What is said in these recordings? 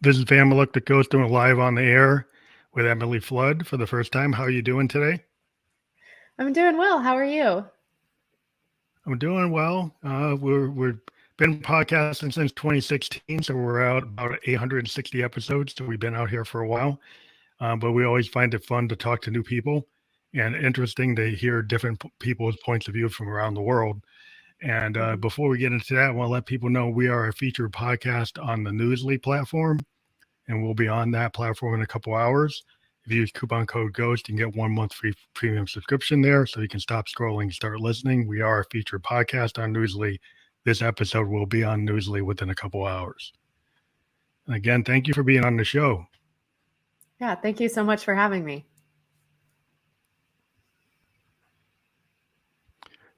This is Pamela Look that goes doing live on the air with Emily Flood for the first time. How are you doing today? I'm doing well. How are you? I'm doing well. We've been podcasting since 2016, so we're out about 860 episodes. So we've been out here for a while, but we always find it fun to talk to new people and interesting to hear different people's points of view from around the world. And Mhm. before we get into that, I want to let people know we are a featured podcast on the Newsly platform, and we'll be on that platform in a couple hours. If you use coupon code GHOST, you can get 1 month free premium subscription there so you can stop scrolling and start listening. We are a featured podcast on Newsly. This episode will be on Newsly within a couple hours. And again, thank you for being on the show. Yeah, thank you so much for having me.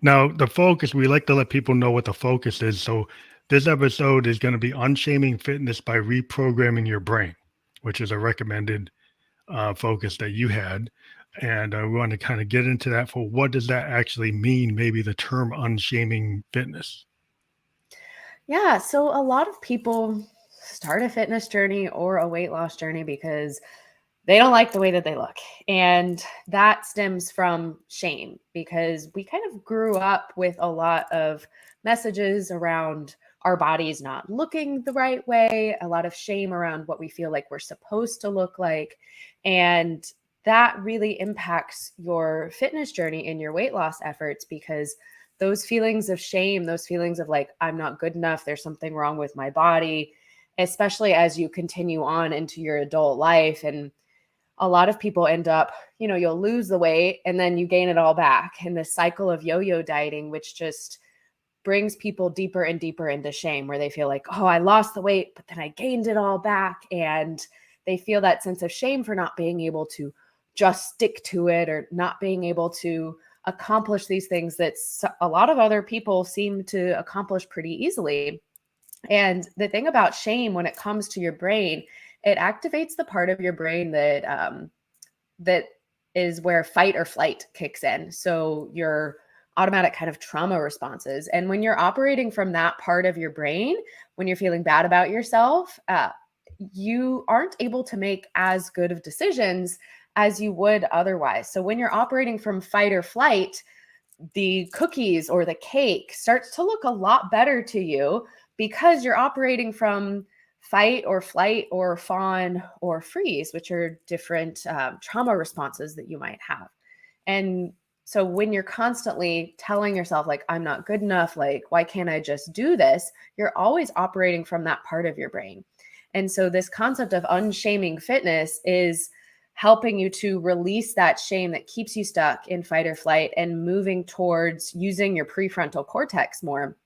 Now, the focus, we like to let people know what the focus is. So, this episode is going to be Unshaming Fitness by Reprogramming Your Brain, which is a recommended focus that you had. And we want to kind of get into that for what does that actually mean? Maybe the term unshaming fitness. Yeah, so a lot of people start a fitness journey or a weight loss journey because they don't like the way that they look. And that stems from shame because we kind of grew up with a lot of messages around our bodies not looking the right way, a lot of shame around what we feel like we're supposed to look like. And that really impacts your fitness journey and your weight loss efforts because those feelings of shame, those feelings of like, I'm not good enough, there's something wrong with my body, especially as you continue on into your adult life. And a lot of people end up, you'll lose the weight and then you gain it all back. And this cycle of yo-yo dieting, which just brings people deeper and deeper into shame, where they feel like, oh, I lost the weight, but then I gained it all back. And they feel that sense of shame for not being able to just stick to it or not being able to accomplish these things that a lot of other people seem to accomplish pretty easily. And the thing about shame when it comes to your brain, it activates the part of your brain that is where fight or flight kicks in. So your automatic kind of trauma responses. And when you're operating from that part of your brain, when you're feeling bad about yourself, you aren't able to make as good of decisions as you would otherwise. So when you're operating from fight or flight, the cookies or the cake starts to look a lot better to you because you're operating from fight or flight or fawn or freeze, which are different trauma responses that you might have. And so when you're constantly telling yourself, like, I'm not good enough, like, why can't I just do this? You're always operating from that part of your brain. And so this concept of unshaming fitness is helping you to release that shame that keeps you stuck in fight or flight and moving towards using your prefrontal cortex more,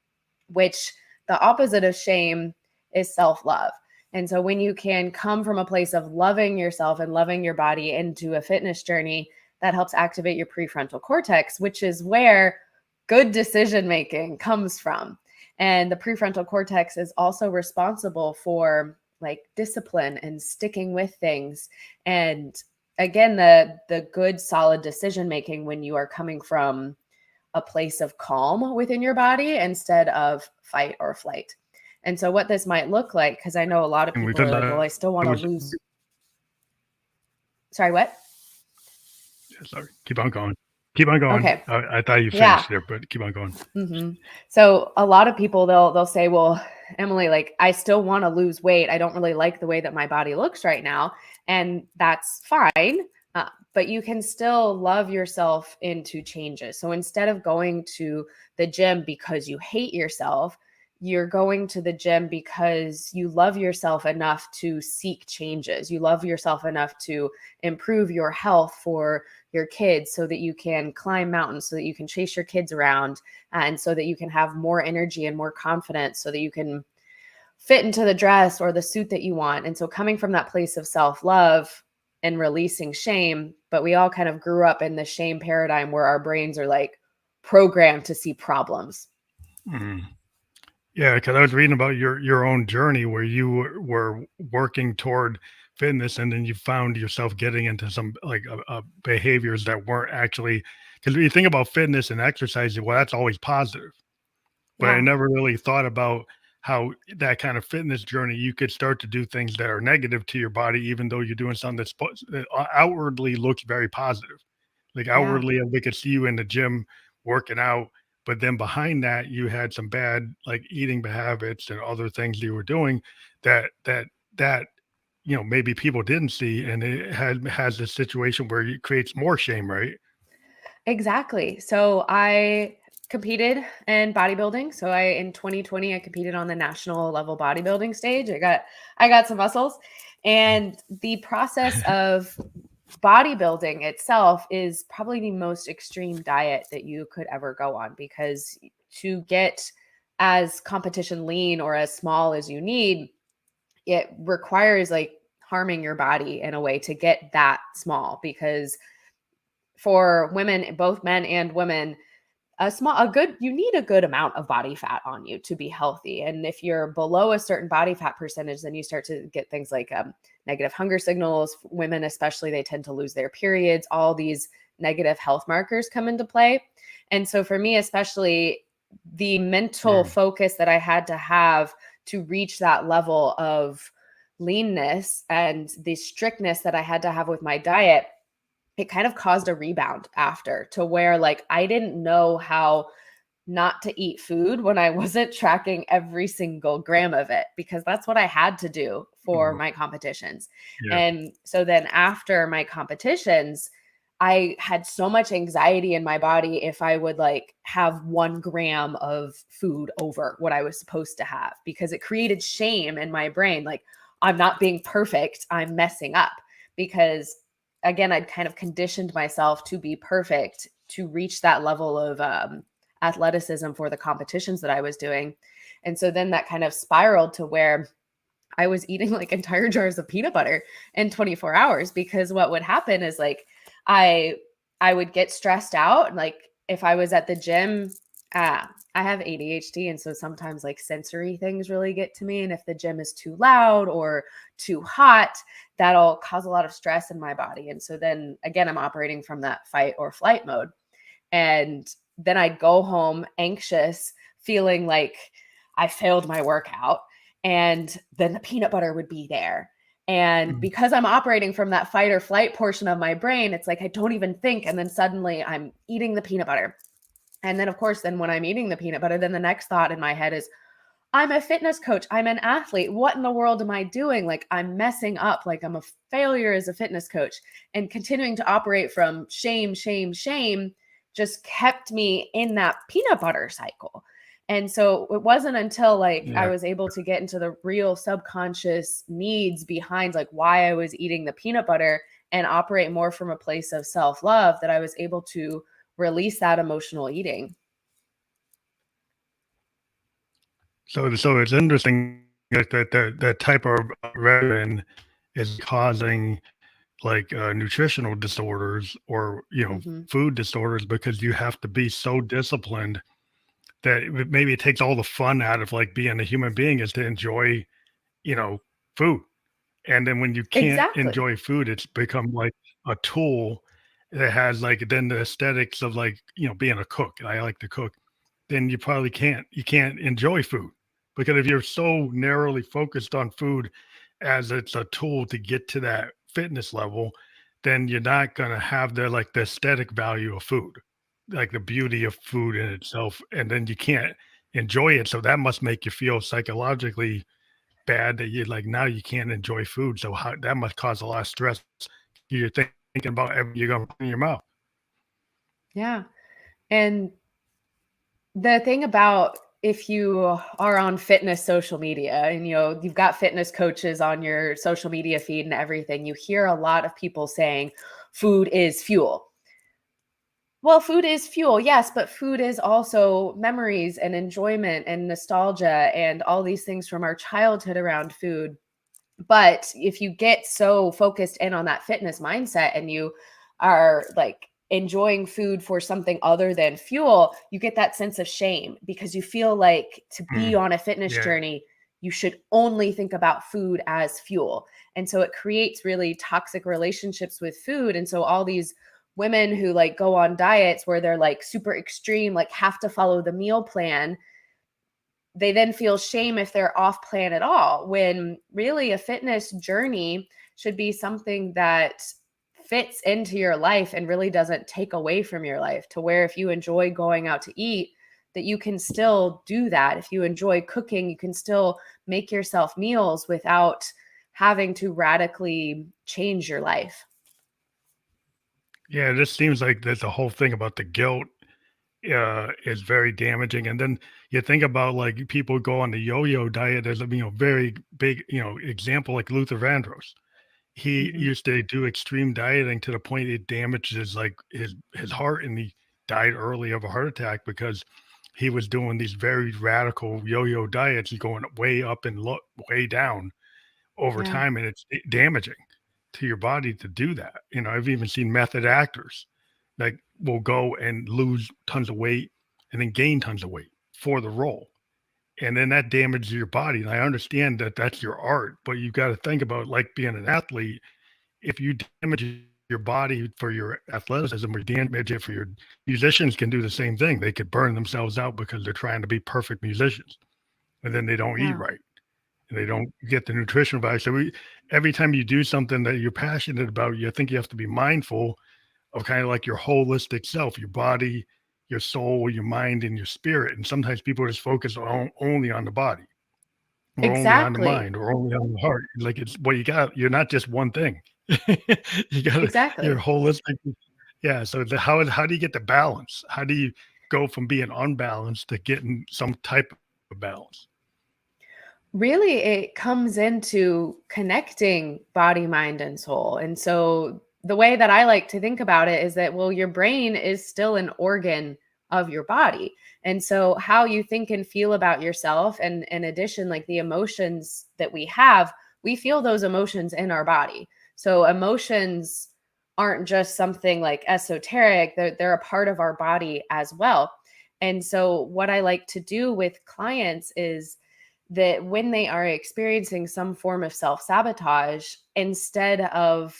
which the opposite of shame is self-love. And so when you can come from a place of loving yourself and loving your body into a fitness journey, that helps activate your prefrontal cortex, which is where good decision making comes from. And the prefrontal cortex is also responsible for like discipline and sticking with things. And again, the good solid decision making when you are coming from a place of calm within your body instead of fight or flight. And so what this might look like, because I know a lot of And we people said are like, that well, I still want to was, lose. Sorry, what? sorry, keep on going. Keep on going. Okay. I thought you Yeah. finished there, but keep on going. Mm-hmm. So a lot of people, they'll say, well, Emily, like, I still want to lose weight. I don't really like the way that my body looks right now. And that's fine. But you can still love yourself into changes. So instead of going to the gym because you hate yourself, you're going to the gym because you love yourself enough to seek changes. You love yourself enough to improve your health for your kids so that you can climb mountains, so that you can chase your kids around, and so that you can have more energy and more confidence, so that you can fit into the dress or the suit that you want. And so coming from that place of self-love and releasing shame, but we all kind of grew up in the shame paradigm where our brains are like programmed to see problems. Mm. Yeah, because I was reading about your own journey where you were working toward fitness, and then you found yourself getting into some like behaviors that weren't actually. Because when you think about fitness and exercise, well, that's always positive. But I Yeah. never really thought about how that kind of fitness journey, you could start to do things that are negative to your body, even though you're doing something that outwardly looks very positive. Like Yeah. outwardly, they could see you in the gym working out, but then behind that, you had some bad like eating habits and other things you were doing that maybe people didn't see, and it has this situation where it creates more shame, right? Exactly. So I competed in bodybuilding. So in 2020 I competed on the national level bodybuilding stage. I got some muscles, and the process of bodybuilding itself is probably the most extreme diet that you could ever go on, because to get as competition lean or as small as you need, it requires like harming your body in a way to get that small, because for women, both men and women, you need a good amount of body fat on you to be healthy. And if you're below a certain body fat percentage, then you start to get things like negative hunger signals. Women especially, they tend to lose their periods. All these negative health markers come into play. And so for me especially, the mental Yeah. focus that I had to have to reach that level of leanness and the strictness that I had to have with my diet, it kind of caused a rebound after, to where like I didn't know how not to eat food when I wasn't tracking every single gram of it, because that's what I had to do for Mhm. my competitions. Yeah. And so then after my competitions, I had so much anxiety in my body if I would like have 1 gram of food over what I was supposed to have, because it created shame in my brain. Like, I'm not being perfect, I'm messing up. Because again, I'd kind of conditioned myself to be perfect to reach that level of athleticism for the competitions that I was doing. And so then that kind of spiraled to where I was eating like entire jars of peanut butter in 24 hours, because what would happen is like I I would get stressed out. Like if I was at the gym, I have ADHD, and so sometimes like sensory things really get to me. And if the gym is too loud or too hot, that'll cause a lot of stress in my body. And so then again, I'm operating from that fight or flight mode. And then I'd go home anxious, feeling like I failed my workout. And then the peanut butter would be there. And Mhm. because I'm operating from that fight or flight portion of my brain, it's like I don't even think. And then suddenly I'm eating the peanut butter. And then, of course, then when I'm eating the peanut butter, then the next thought in my head is, I'm a fitness coach. I'm an athlete. What in the world am I doing? Like, I'm messing up. Like, I'm a failure as a fitness coach. And continuing to operate from shame, shame, shame just kept me in that peanut butter cycle. And so it wasn't until like I Yeah. was able to get into the real subconscious needs behind like why I was eating the peanut butter and operate more from a place of self-love that I was able to release that emotional eating. So it's interesting that type of regimen is causing like nutritional disorders or Mhm. food disorders, because you have to be so disciplined that maybe it takes all the fun out of like being a human being is to enjoy you know food. And then when you can't Exactly. enjoy food, it's become like a tool that has like then the aesthetics of like being a cook. I like to cook. Then you can't enjoy food, because if you're so narrowly focused on food as it's a tool to get to that fitness level, then you're not gonna have the aesthetic value of food, like the beauty of food in itself, and then you can't enjoy it. So that must make you feel psychologically bad that you like now you can't enjoy food. So how that must cause a lot of stress. You're thinking about everything you're gonna put in your mouth. Yeah. And the thing about, if you are on fitness social media and you've got fitness coaches on your social media feed and everything, you hear a lot of people saying food is fuel. Well, food is fuel, yes, but food is also memories and enjoyment and nostalgia and all these things from our childhood around food. But if you get so focused in on that fitness mindset and you are like enjoying food for something other than fuel, you get that sense of shame, because you feel like to be Mm, on a fitness yeah. journey, you should only think about food as fuel. And so it creates really toxic relationships with food. And so all these women who like go on diets where they're like super extreme, like have to follow the meal plan, they then feel shame if they're off plan at all, when really a fitness journey should be something that fits into your life and really doesn't take away from your life, to where if you enjoy going out to eat, that you can still do that. If you enjoy cooking, you can still make yourself meals without having to radically change your life. Yeah, this seems like there's a whole thing about the guilt is very damaging. And then you think about like people go on the yo-yo diet. There's a very big example like Luther Vandross. He Mhm. used to do extreme dieting to the point it damages like his heart, and he died early of a heart attack because he was doing these very radical yo-yo diets. He's going way up and way down over Yeah. time, and it's damaging to your body to do that. I've even seen method actors that will go and lose tons of weight and then gain tons of weight for the role. And then that damages your body. And I understand that that's your art, but you've got to think about like being an athlete. If you damage your body for your athleticism or damage it for your musicians can do the same thing. They could burn themselves out because they're trying to be perfect musicians and then they don't eat Yeah. right and they don't get the nutritional value. So every time you do something that you're passionate about, you think you have to be mindful of kind of like your holistic self, your body, your soul, your mind, and your spirit. And sometimes people just focus only on the body, or only on the Exactly. mind, or only on the heart. Like it's what you got. You're not just one thing. You got to. You're Exactly. holistic. Yeah. So how do you get the balance? How do you go from being unbalanced to getting some type of balance? Really, it comes into connecting body, mind, and soul. And so the way that I like to think about it is that, well, your brain is still an organ of your body. And so how you think and feel about yourself, and in addition, like the emotions that we feel those emotions in our body. So emotions aren't just something like esoteric, they're a part of our body as well. And so what I like to do with clients is that when they are experiencing some form of self-sabotage, instead of,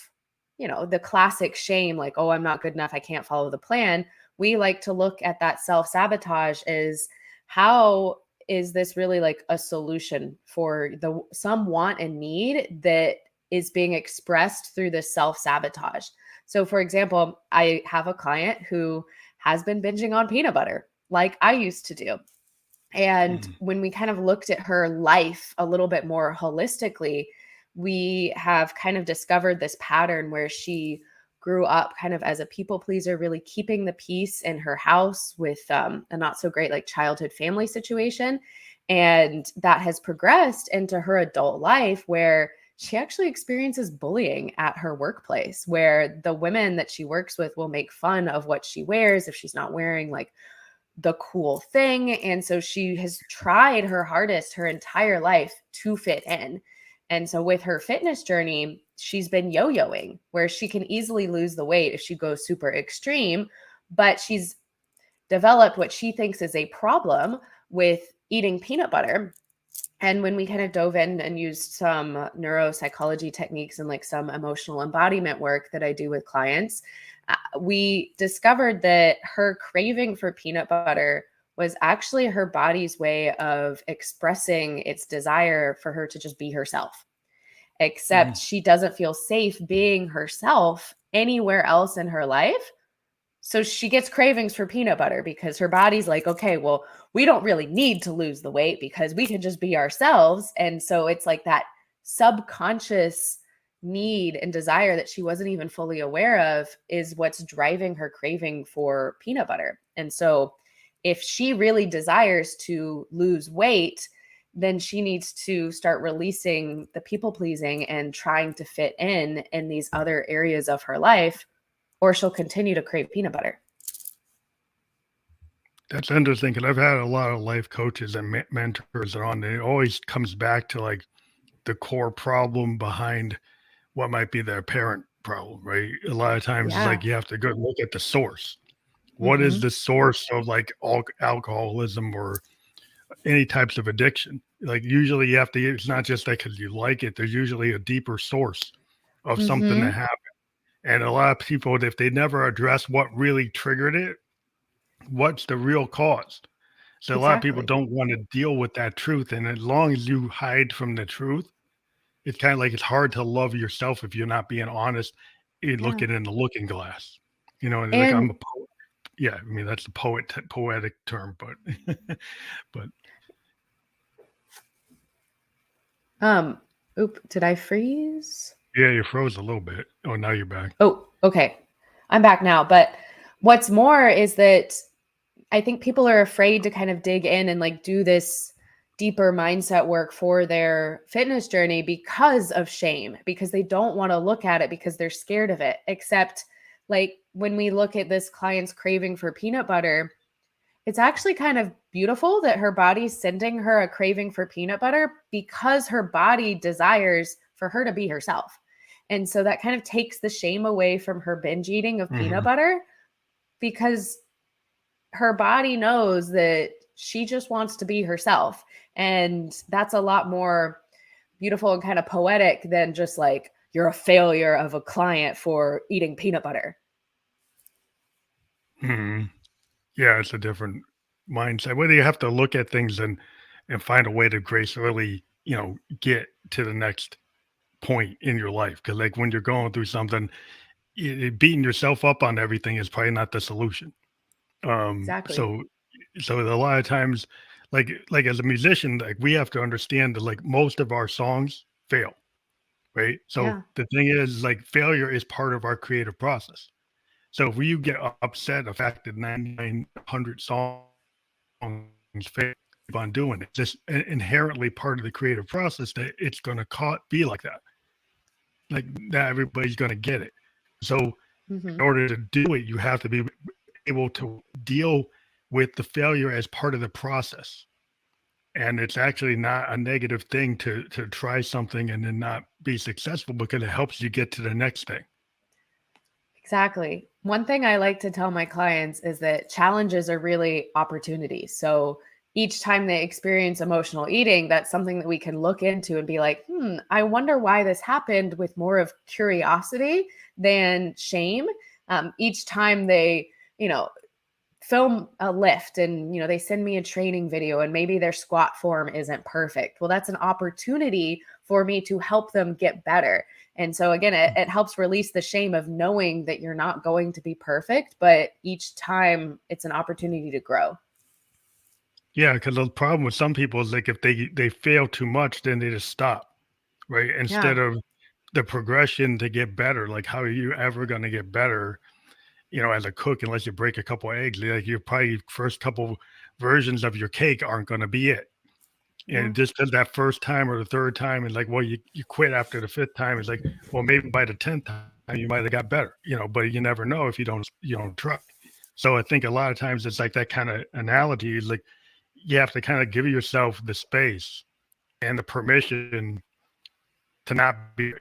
the classic shame, like, oh, I'm not good enough, I can't follow the plan, we like to look at that self-sabotage as, how is this really like a solution for the some want and need that is being expressed through this self-sabotage. So for example, I have a client who has been binging on peanut butter like I used to do. And Mhm. when we kind of looked at her life a little bit more holistically, we have kind of discovered this pattern where she grew up kind of as a people pleaser, really keeping the peace in her house with a not so great like childhood family situation. And that has progressed into her adult life where she actually experiences bullying at her workplace, where the women that she works with will make fun of what she wears if she's not wearing like the cool thing. And so she has tried her hardest her entire life to fit in. And so with her fitness journey, she's been yo-yoing where she can easily lose the weight if she goes super extreme, but she's developed what she thinks is a problem with eating peanut butter. And when we kind of dove in and used some neuropsychology techniques and like some emotional embodiment work that I do with clients, we discovered that her craving for peanut butter was actually her body's way of expressing its desire for her to just be herself. Except Mhm. she doesn't feel safe being herself anywhere else in her life. So she gets cravings for peanut butter because her body's like, okay, well, we don't really need to lose the weight because we can just be ourselves. And so it's like that subconscious need and desire that she wasn't even fully aware of is what's driving her craving for peanut butter. And so if she really desires to lose weight, then she needs to start releasing the people pleasing and trying to fit in these other areas of her life, or she'll continue to crave peanut butter. That's interesting because I've had a lot of life coaches and mentors that are on. And it always comes back to like the core problem behind what might be their parent problem, right? A lot of times it's Yeah. like you have to go look at the source. What is Mhm. the source of like alcoholism or any types of addiction? Like usually you have to, it's not just like because you like it, there's usually a deeper source of something that Mhm. happened. And a lot of people, if they never address what really triggered it, what's the real cause? So a lot of people Exactly. don't want to deal with that truth. And as long as you hide from the truth, it's kind of like it's hard to love yourself if you're not being honest in Yeah. looking in the looking glass. And like I'm And a poet. Yeah, I mean that's the poetic term, but but um did I freeze? yeah, you froze a little bit. Oh, now you're back. Oh, okay. I'm back now. But what's more is that I think people are afraid to kind of dig in and like do this deeper mindset work for their fitness journey because of shame, because they don't want to look at it because they're scared of it. Except like when we look at this client's craving for peanut butter, it's actually kind of beautiful that her body's sending her a craving for peanut butter because her body desires for her to be herself. And so that kind of takes the shame away from her binge eating of peanut Hmm. butter because her body knows that she just wants to be herself. And that's a lot more beautiful and kind of poetic than just like, you're a failure of a client for eating peanut butter. Hmm. Yeah, it's a different mindset. Whether you have to look at things and find a way to gracefully, get to the next point in your life. Because like when you're going through something, beating yourself up on everything is probably not the solution. Um, Exactly. so so a lot of times, like as a musician, like we have to understand that like most of our songs fail, right? So Yeah. the thing is, like failure is part of our creative process. So if you get upset the fact that 9,900 songs fail, keep on doing it, it's just inherently part of the creative process that it's going to be like that. Like not everybody's going to get it. So Hmm. in order to do it, you have to be able to deal with the failure as part of the process. And it's actually not a negative thing to try something and then not be successful because it helps you get to the next thing. Exactly. One thing I like to tell my clients is that challenges are really opportunities. So each time they experience emotional eating, that's something that we can look into and be like, I wonder why this happened with more of curiosity than shame. Each time they, you know, film a lift and they send me a training video and maybe their squat form isn't perfect, well, that's an opportunity for me to help them get better. And so again, it helps release the shame of knowing that you're not going to be perfect, but each time it's an opportunity to grow. Yeah, because the problem with some people is like if they fail too much, then they just stop, right? Yeah. Instead of the progression to get better. Like how are you ever going to get better, as a cook, unless you break a couple eggs? Like your probably first couple versions of your cake aren't going to be it. Yeah. And just because that first time or the third time is like, well, you quit after the fifth time. It's like, well, maybe by the 10th time you might have got better, but you never know if you don't try. So I think a lot of times it's like that kind of analogy is like you have to kind of give yourself the space and the permission to not be.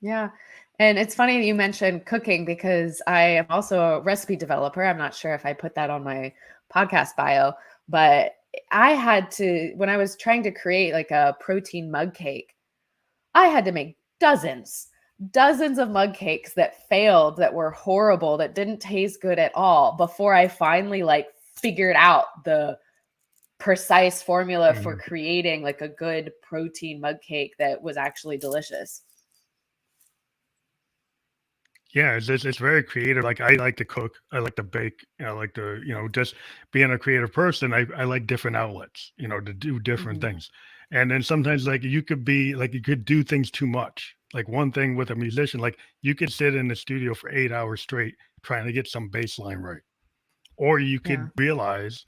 Yeah. And it's funny that you mentioned cooking because I am also a recipe developer. I'm not sure if I put that on my podcast bio, but I had to, when I was trying to create like a protein mug cake, I had to make dozens of mug cakes that failed, that were horrible, that didn't taste good at all before I finally like figured out the precise formula for Mhm. creating like a good protein mug cake that was actually delicious. Yeah, it's very creative. Like I like to cook, I like to bake, I like to, just being a creative person, I like different outlets, to do different Mhm. things. And then sometimes like you could do things too much. Like one thing with a musician, like you could sit in the studio for 8 hours straight trying to get some bass line right. Or you Yeah. could realize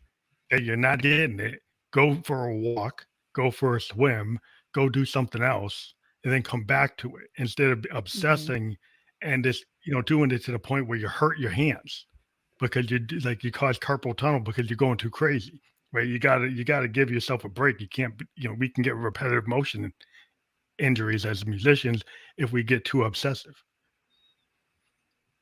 that you're not getting it, go for a walk, go for a swim, go do something else, and then come back to it instead of Mhm. obsessing and just, doing it to the point where you hurt your hands because you cause carpal tunnel because you're going too crazy. Right. You gotta give yourself a break. You can't, we can get repetitive motion injuries as musicians if we get too obsessive.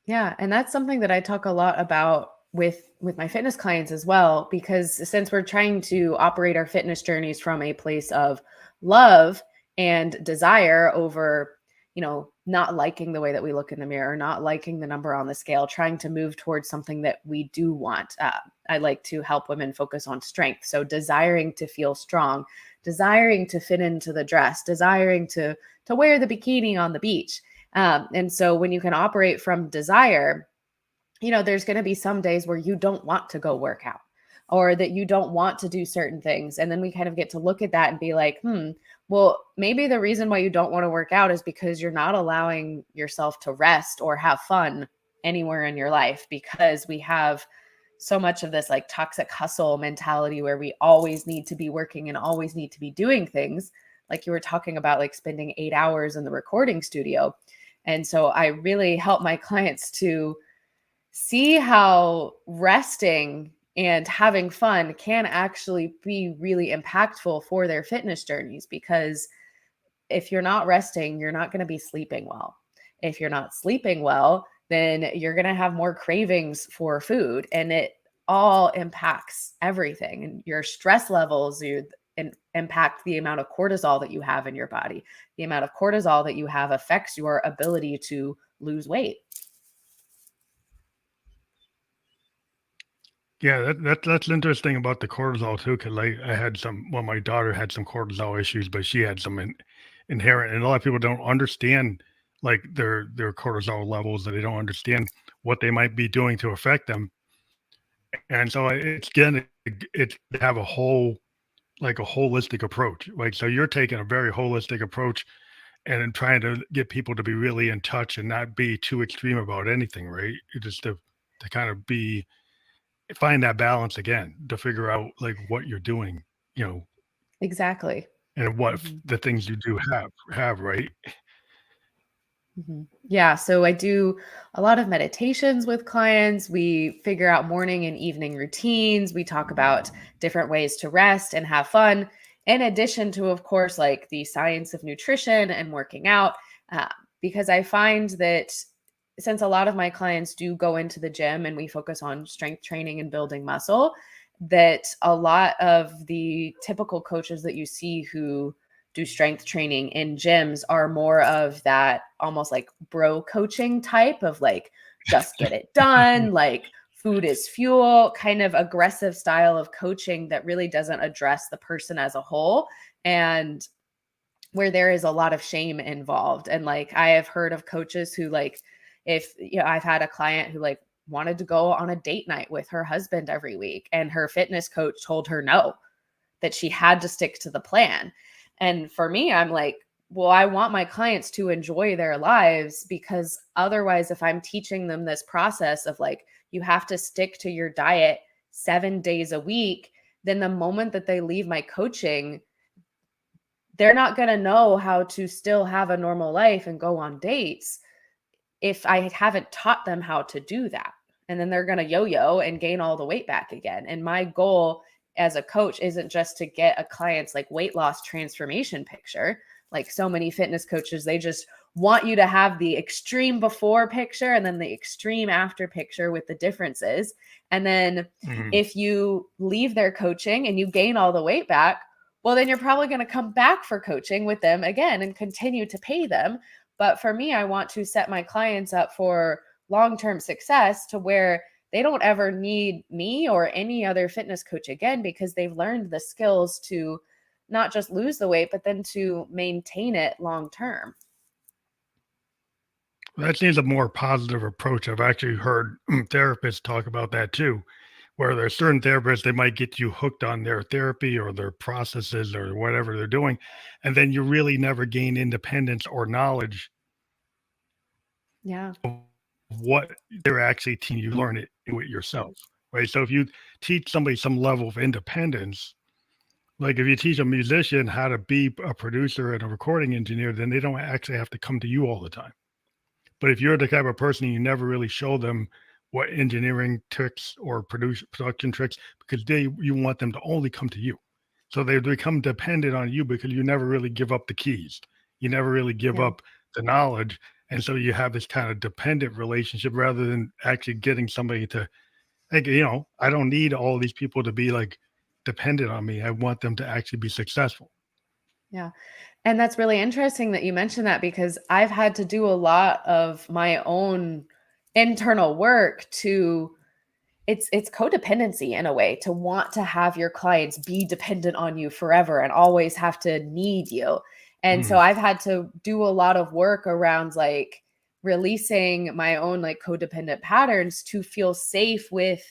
Yeah, and that's something that I talk a lot about with my fitness clients as well, because since we're trying to operate our fitness journeys from a place of love and desire over, not liking the way that we look in the mirror, not liking the number on the scale, trying to move towards something that we do want. I like to help women focus on strength. So desiring to feel strong, desiring to fit into the dress, desiring to wear the bikini on the beach. And so when you can operate from desire, there's going to be some days where you don't want to go work out or that you don't want to do certain things. And then we kind of get to look at that and be like, well, maybe the reason why you don't want to work out is because you're not allowing yourself to rest or have fun anywhere in your life, because we have so much of this like toxic hustle mentality where we always need to be working and always need to be doing things. Like you were talking about, like spending 8 hours in the recording studio. And so I really help my clients to see how resting and having fun can actually be really impactful for their fitness journeys, because if you're not resting, you're not going to be sleeping well. If you're not sleeping well, then you're going to have more cravings for food, and it all impacts everything. And your stress levels, impact the amount of cortisol that you have in your body. The amount of cortisol that you have affects your ability to lose weight. Yeah, that's interesting about the cortisol too, because I had my daughter had some cortisol issues, but she had some inherent, and a lot of people don't understand like their cortisol levels, that they don't understand what they might be doing to affect them. And so it's to have a holistic approach. Like, so you're taking a very holistic approach and then trying to get people to be really in touch and not be too extreme about anything, right? Just to kind of find that balance again, to figure out like what you're doing, Exactly. and what the things you do have, right? Yeah. So I do a lot of meditations with clients. We figure out morning and evening routines. We talk about different ways to rest and have fun, in addition to, of course, like the science of nutrition and working out. Because I find that since a lot of my clients do go into the gym and we focus on strength training and building muscle, that a lot of the typical coaches that you see who do strength training in gyms are more of that almost like bro coaching type of like, just get it done, like food is fuel, kind of aggressive style of coaching that really doesn't address the person as a whole, and where there is a lot of shame involved. And like I have heard of coaches who like, if I've had a client who like wanted to go on a date night with her husband every week, and her fitness coach told her no, that she had to stick to the plan. And for me, I'm like, well, I want my clients to enjoy their lives, because otherwise, if I'm teaching them this process of like, you have to stick to your diet 7 days a week, then the moment that they leave my coaching, they're not going to know how to still have a normal life and go on dates if I haven't taught them how to do that. And then they're going to yo-yo and gain all the weight back again. And my goal as a coach isn't just to get a client's like weight loss transformation picture. Like so many fitness coaches, they just want you to have the extreme before picture and then the extreme after picture with the differences. And then if you leave their coaching and you gain all the weight back, well, then you're probably going to come back for coaching with them again and continue to pay them. But for me, I want to set my clients up for long-term success to where they don't ever need me or any other fitness coach again, because they've learned the skills to not just lose the weight, but then to maintain it long-term. Well, that seems a more positive approach. I've actually heard therapists talk about that too, where there's certain therapists, they might get you hooked on their therapy or their processes or whatever they're doing, and then you really never gain independence or knowledge Yeah. of what they're actually teaching you. Learn it, do it yourself, right? So if you teach somebody some level of independence, like if you teach a musician how to be a producer and a recording engineer, then they don't actually have to come to you all the time. But if you're the type of person, you never really show them what engineering tricks or production tricks, because you want them to only come to you. So they become dependent on you because you never really give up the keys. You never really give up the knowledge. And so you have this kind of dependent relationship rather than actually getting somebody to, like, I don't need all these people to be like dependent on me. I want them to actually be successful. Yeah. And that's really interesting that you mentioned that, because I've had to do a lot of my own internal work to it's codependency in a way, to want to have your clients be dependent on you forever and always have to need you. And so Mm, I've had to do a lot of work around like releasing my own like codependent patterns to feel safe with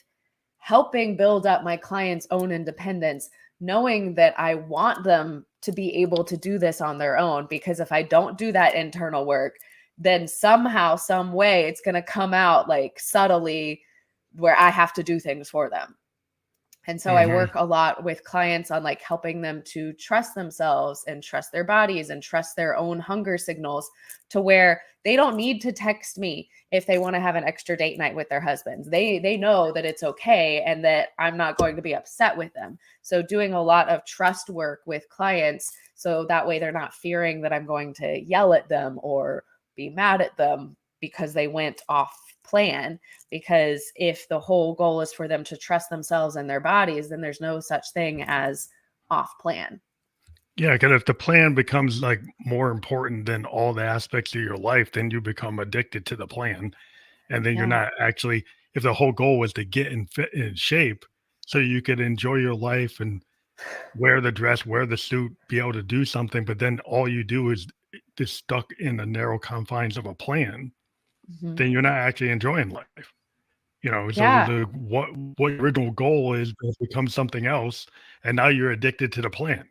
helping build up my clients' own independence, knowing that I want them to be able to do this on their own. Because if I don't do that internal work, then somehow, some way, it's going to come out like subtly where I have to do things for them. And so I mhm. work a lot with clients on like helping them to trust themselves and trust their bodies and trust their own hunger signals, to where they don't need to text me if they want to have an extra date night with their husbands. They know that it's okay and that I'm not going to be upset with them. So doing a lot of trust work with clients, so that way they're not fearing that I'm going to yell at them or be mad at them because they went off plan. Because if the whole goal is for them to trust themselves and their bodies, then there's no such thing as off plan. Yeah, because if the plan becomes like more important than all the aspects of your life, then you become addicted to the plan. And then you're Yeah. not actually, if the whole goal was to get in fit in shape so you could enjoy your life and wear the dress, wear the suit, be able to do something, but then all you do is just stuck in the narrow confines of a plan, Mhm. then you're not actually enjoying life. So Yeah. what your original goal is has become something else, and now you're addicted to the plan.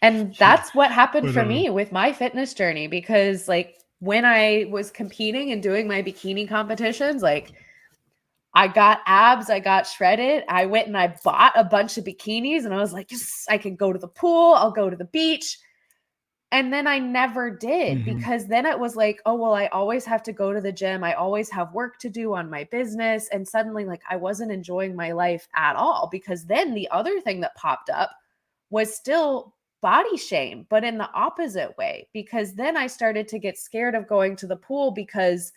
And that's what happened But for me with my fitness journey, because like when I was competing and doing my bikini competitions, like I got abs, I got shredded. I went and I bought a bunch of bikinis and I was like, yes, I can go to the pool, I'll go to the beach. And then I never did, mhm. because then it was like, oh, well, I always have to go to the gym. I always have work to do on my business. And suddenly, like, I wasn't enjoying my life at all, because then the other thing that popped up was still body shame, but in the opposite way. Because then I started to get scared of going to the pool because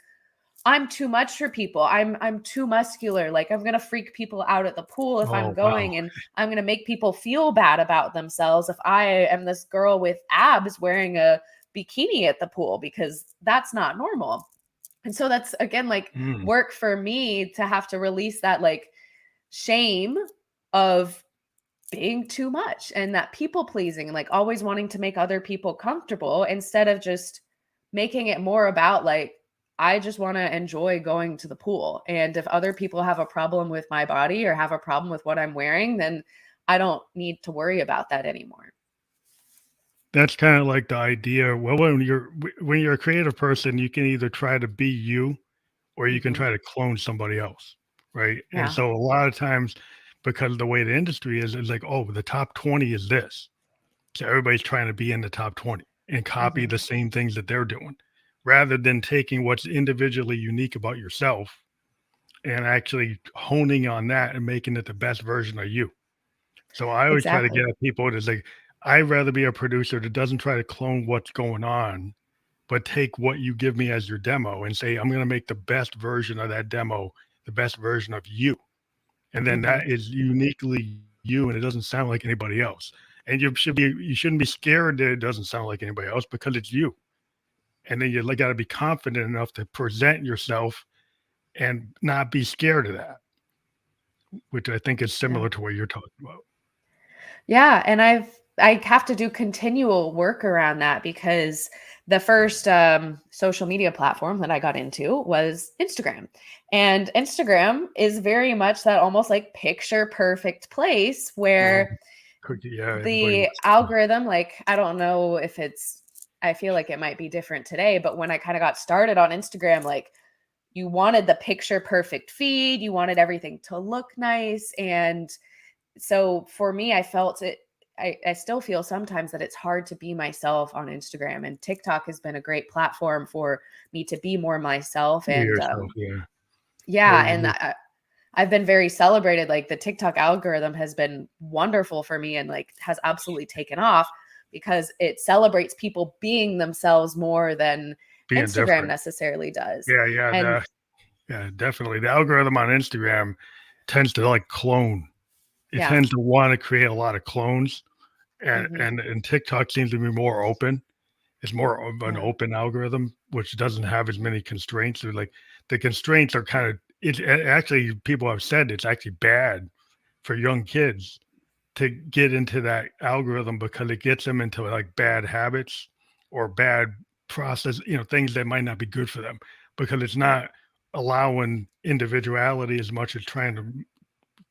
I'm too much for people. I'm too muscular. Like I'm going to freak people out at the pool if I'm Oh, wow. going, and I'm going to make people feel bad about themselves if I am this girl with abs wearing a bikini at the pool, because that's not normal. And so that's again like Mm. work for me to have to release that like shame of being too much and that people pleasing and like always wanting to make other people comfortable, instead of just making it more about like, I just want to enjoy going to the pool. And if other people have a problem with my body or have a problem with what I'm wearing, then I don't need to worry about that anymore. That's kinda like the idea well, when you're a creative person, you can either try to be you or you can Hmm. try to clone somebody else, right? And Yeah. so a lot of times, because of the way the industry is, it's like, "Oh, the top 20 is this." So everybody's trying to be in the top 20 and copy Hmm. the same things that they're doing, rather than taking what's individually unique about yourself and actually honing on that and making it the best version of you. So I always try to get Exactly. at people to say, I'd rather be a producer that doesn't try to clone what's going on, but take what you give me as your demo and say, I'm going to make the best version of that demo, the best version of you. And then Hmm. that is uniquely you and it doesn't sound like anybody else. And you shouldn't be scared that it doesn't sound like anybody else because it's you. And then you got to be confident enough to present yourself and not be scared of that, which I think is Yeah. similar to what you're talking about. Yeah, and I have to do continual work around that, because the first social media platform that I got into was Instagram. And Instagram is very much that almost like picture perfect place Mhm. where Yeah, everybody the wants to. algorithm, like I don't know if it's, I feel like it might be different today, but when I kind of got started on Instagram, like you wanted the picture perfect feed, you wanted everything to look nice. And so for me, I felt it. I still feel sometimes that it's hard to be myself on Instagram, and TikTok has been a great platform for me to be more myself. Be And yourself, yeah. yeah, More and unique. I've been very celebrated. Like the TikTok algorithm has been wonderful for me and like has absolutely taken off, because it celebrates people being themselves more than Being Instagram different. necessarily does. Yeah, yeah, And yeah, definitely. The algorithm on Instagram tends to like clone. It yeah, tends to want to create a lot of clones Mhm. and TikTok seems to be more open. It's more of an Yeah. open algorithm, which doesn't have as many constraints. Or like the constraints are kind of actually people have said it's actually bad for young kids to get into that algorithm because it gets them into like bad habits or bad process, things that might not be good for them because it's not allowing individuality as much as trying to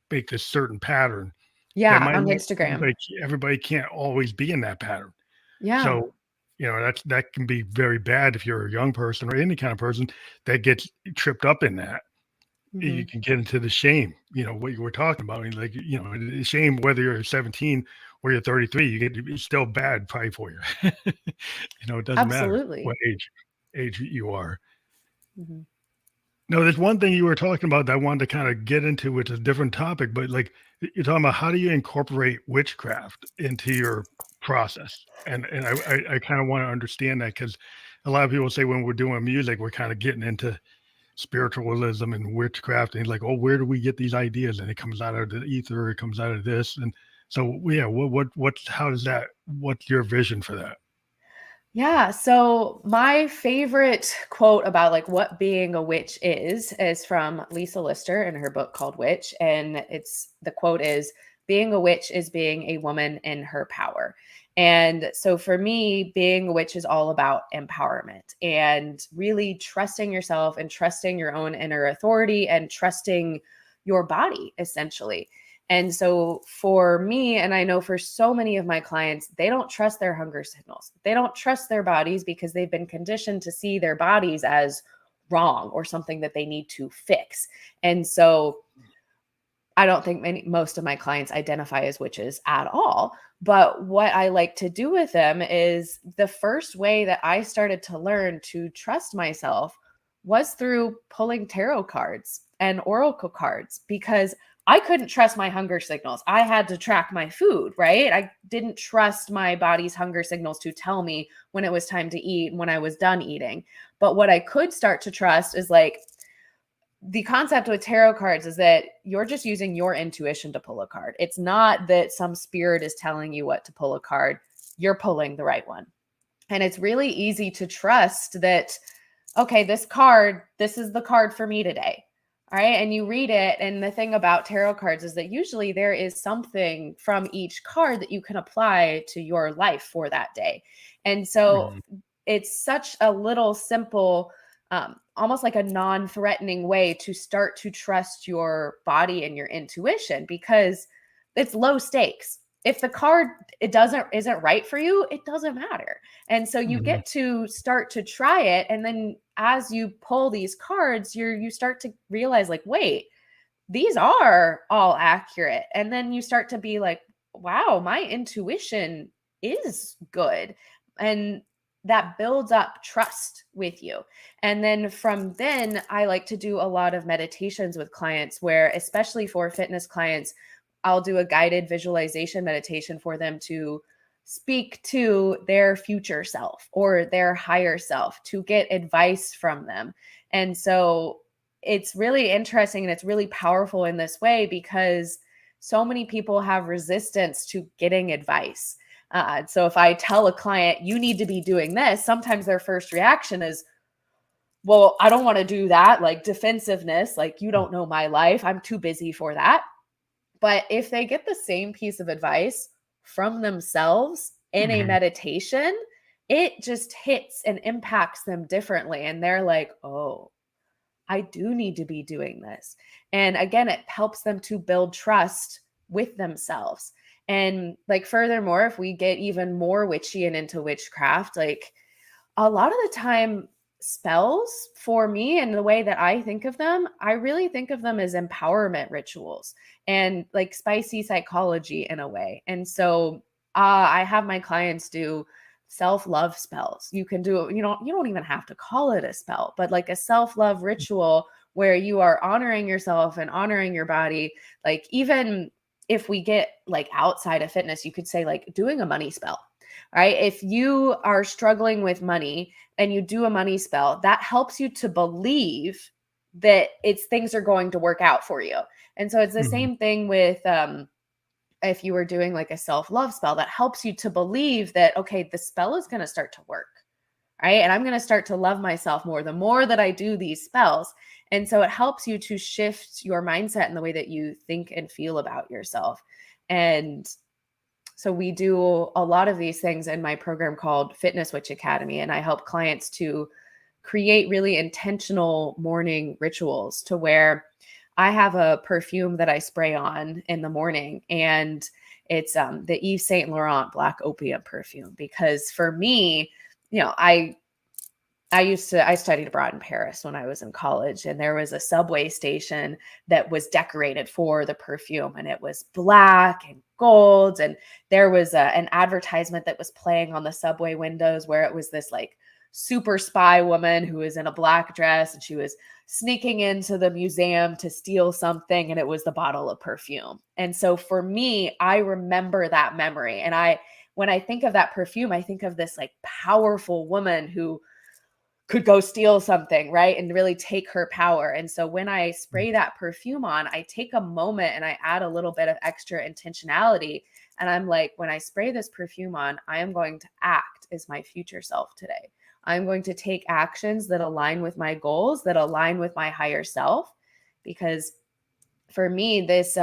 make this certain pattern that Yeah, might on not Instagram. everybody can't always be in that pattern. Yeah. So, that can be very bad if you're a young person or any kind of person that gets tripped up in that. You Mhm. can get into the shame, what you were talking about. I mean, like, the shame, whether you're 17 or you're 33, it's still bad probably for you. It doesn't matter what Absolutely. age you are. Mhm. No, there's one thing you were talking about that I wanted to kind of get into, which is a different topic, but like you're talking about how do you incorporate witchcraft into your process? And I kind of want to understand that because a lot of people say when we're doing music, we're kind of getting into spiritualism and witchcraft and like, oh, where do we get these ideas? And it comes out of the ether, it comes out of this. And so yeah, how does that, what's your vision for that? Yeah. So my favorite quote about like what being a witch is from Lisa Lister in her book called Witch. And the quote is, being a witch is being a woman in her power. And so for me, being a witch is all about empowerment and really trusting yourself and trusting your own inner authority and trusting your body essentially. And so for me, and I know for so many of my clients, they don't trust their hunger signals. They don't trust their bodies because they've been conditioned to see their bodies as wrong or something that they need to fix. And so I don't think most of my clients identify as witches at all. But what I like to do with them is the first way that I started to learn to trust myself was through pulling tarot cards and oracle cards because I couldn't trust my hunger signals. I had to track my food, right? I didn't trust my body's hunger signals to tell me when it was time to eat and when I was done eating. But what I could start to trust is like, the concept with tarot cards is that you're just using your intuition to pull a card. It's not that some spirit is telling you what to pull a card. You're pulling the right one. And it's really easy to trust that, okay, this is the card for me today. All right. And you read it. And the thing about tarot cards is that usually there is something from each card that you can apply to your life for that day. And so Mhm. it's such a little simple, almost like a non-threatening way to start to trust your body and your intuition because it's low stakes. If the card isn't right for you, it doesn't matter. And so you Mhm. get to start to try it, and then as you pull these cards, you start to realize like, wait, these are all accurate. And then you start to be like, wow, my intuition is good. And that builds up trust with you. And then from then, I like to do a lot of meditations with clients where, especially for fitness clients, I'll do a guided visualization meditation for them to speak to their future self or their higher self to get advice from them. And so it's really interesting and it's really powerful in this way because so many people have resistance to getting advice. So if I tell a client, you need to be doing this, sometimes their first reaction is, well, I don't want to do that. Like defensiveness, like you don't know my life. I'm too busy for that. But if they get the same piece of advice from themselves in a Mhm. meditation, it just hits and impacts them differently. And they're like, oh, I do need to be doing this. And again, it helps them to build trust with themselves. And like, furthermore, if we get even more witchy and into witchcraft, like a lot of the time, spells for me and the way that I think of them, I really think of them as empowerment rituals and like spicy psychology in a way. And so I have my clients do self-love spells. You can do it, you don't even have to call it a spell, but like a self-love ritual where you are honoring yourself and honoring your body. Like even if we get like outside of fitness, you could say like doing a money spell. Right? If you are struggling with money and you do a money spell, that helps you to believe that things are going to work out for you. And so it's the Mhm. same thing with if you were doing like a self-love spell, that helps you to believe that, okay, the spell is going to start to work, right? And I'm going to start to love myself more the more that I do these spells. And so it helps you to shift your mindset in the way that you think and feel about yourself. And so we do a lot of these things in my program called Fitness Witch Academy. And I help clients to create really intentional morning rituals to where I have a perfume that I spray on in the morning, and it's the Yves Saint Laurent Black Opium perfume. Because for me, I studied abroad in Paris when I was in college, and there was a subway station that was decorated for the perfume, and it was black and gold. And there was an advertisement that was playing on the subway windows where it was this like super spy woman who was in a black dress, and she was sneaking into the museum to steal something, and it was the bottle of perfume. And so for me, I remember that memory. And when I think of that perfume, I think of this like powerful woman who could go steal something, right? And really take her power. And so when I spray that perfume on, I take a moment and I add a little bit of extra intentionality. And I'm like, when I spray this perfume on, I am going to act as my future self today. I'm going to take actions that align with my goals, that align with my higher self. Because for me, this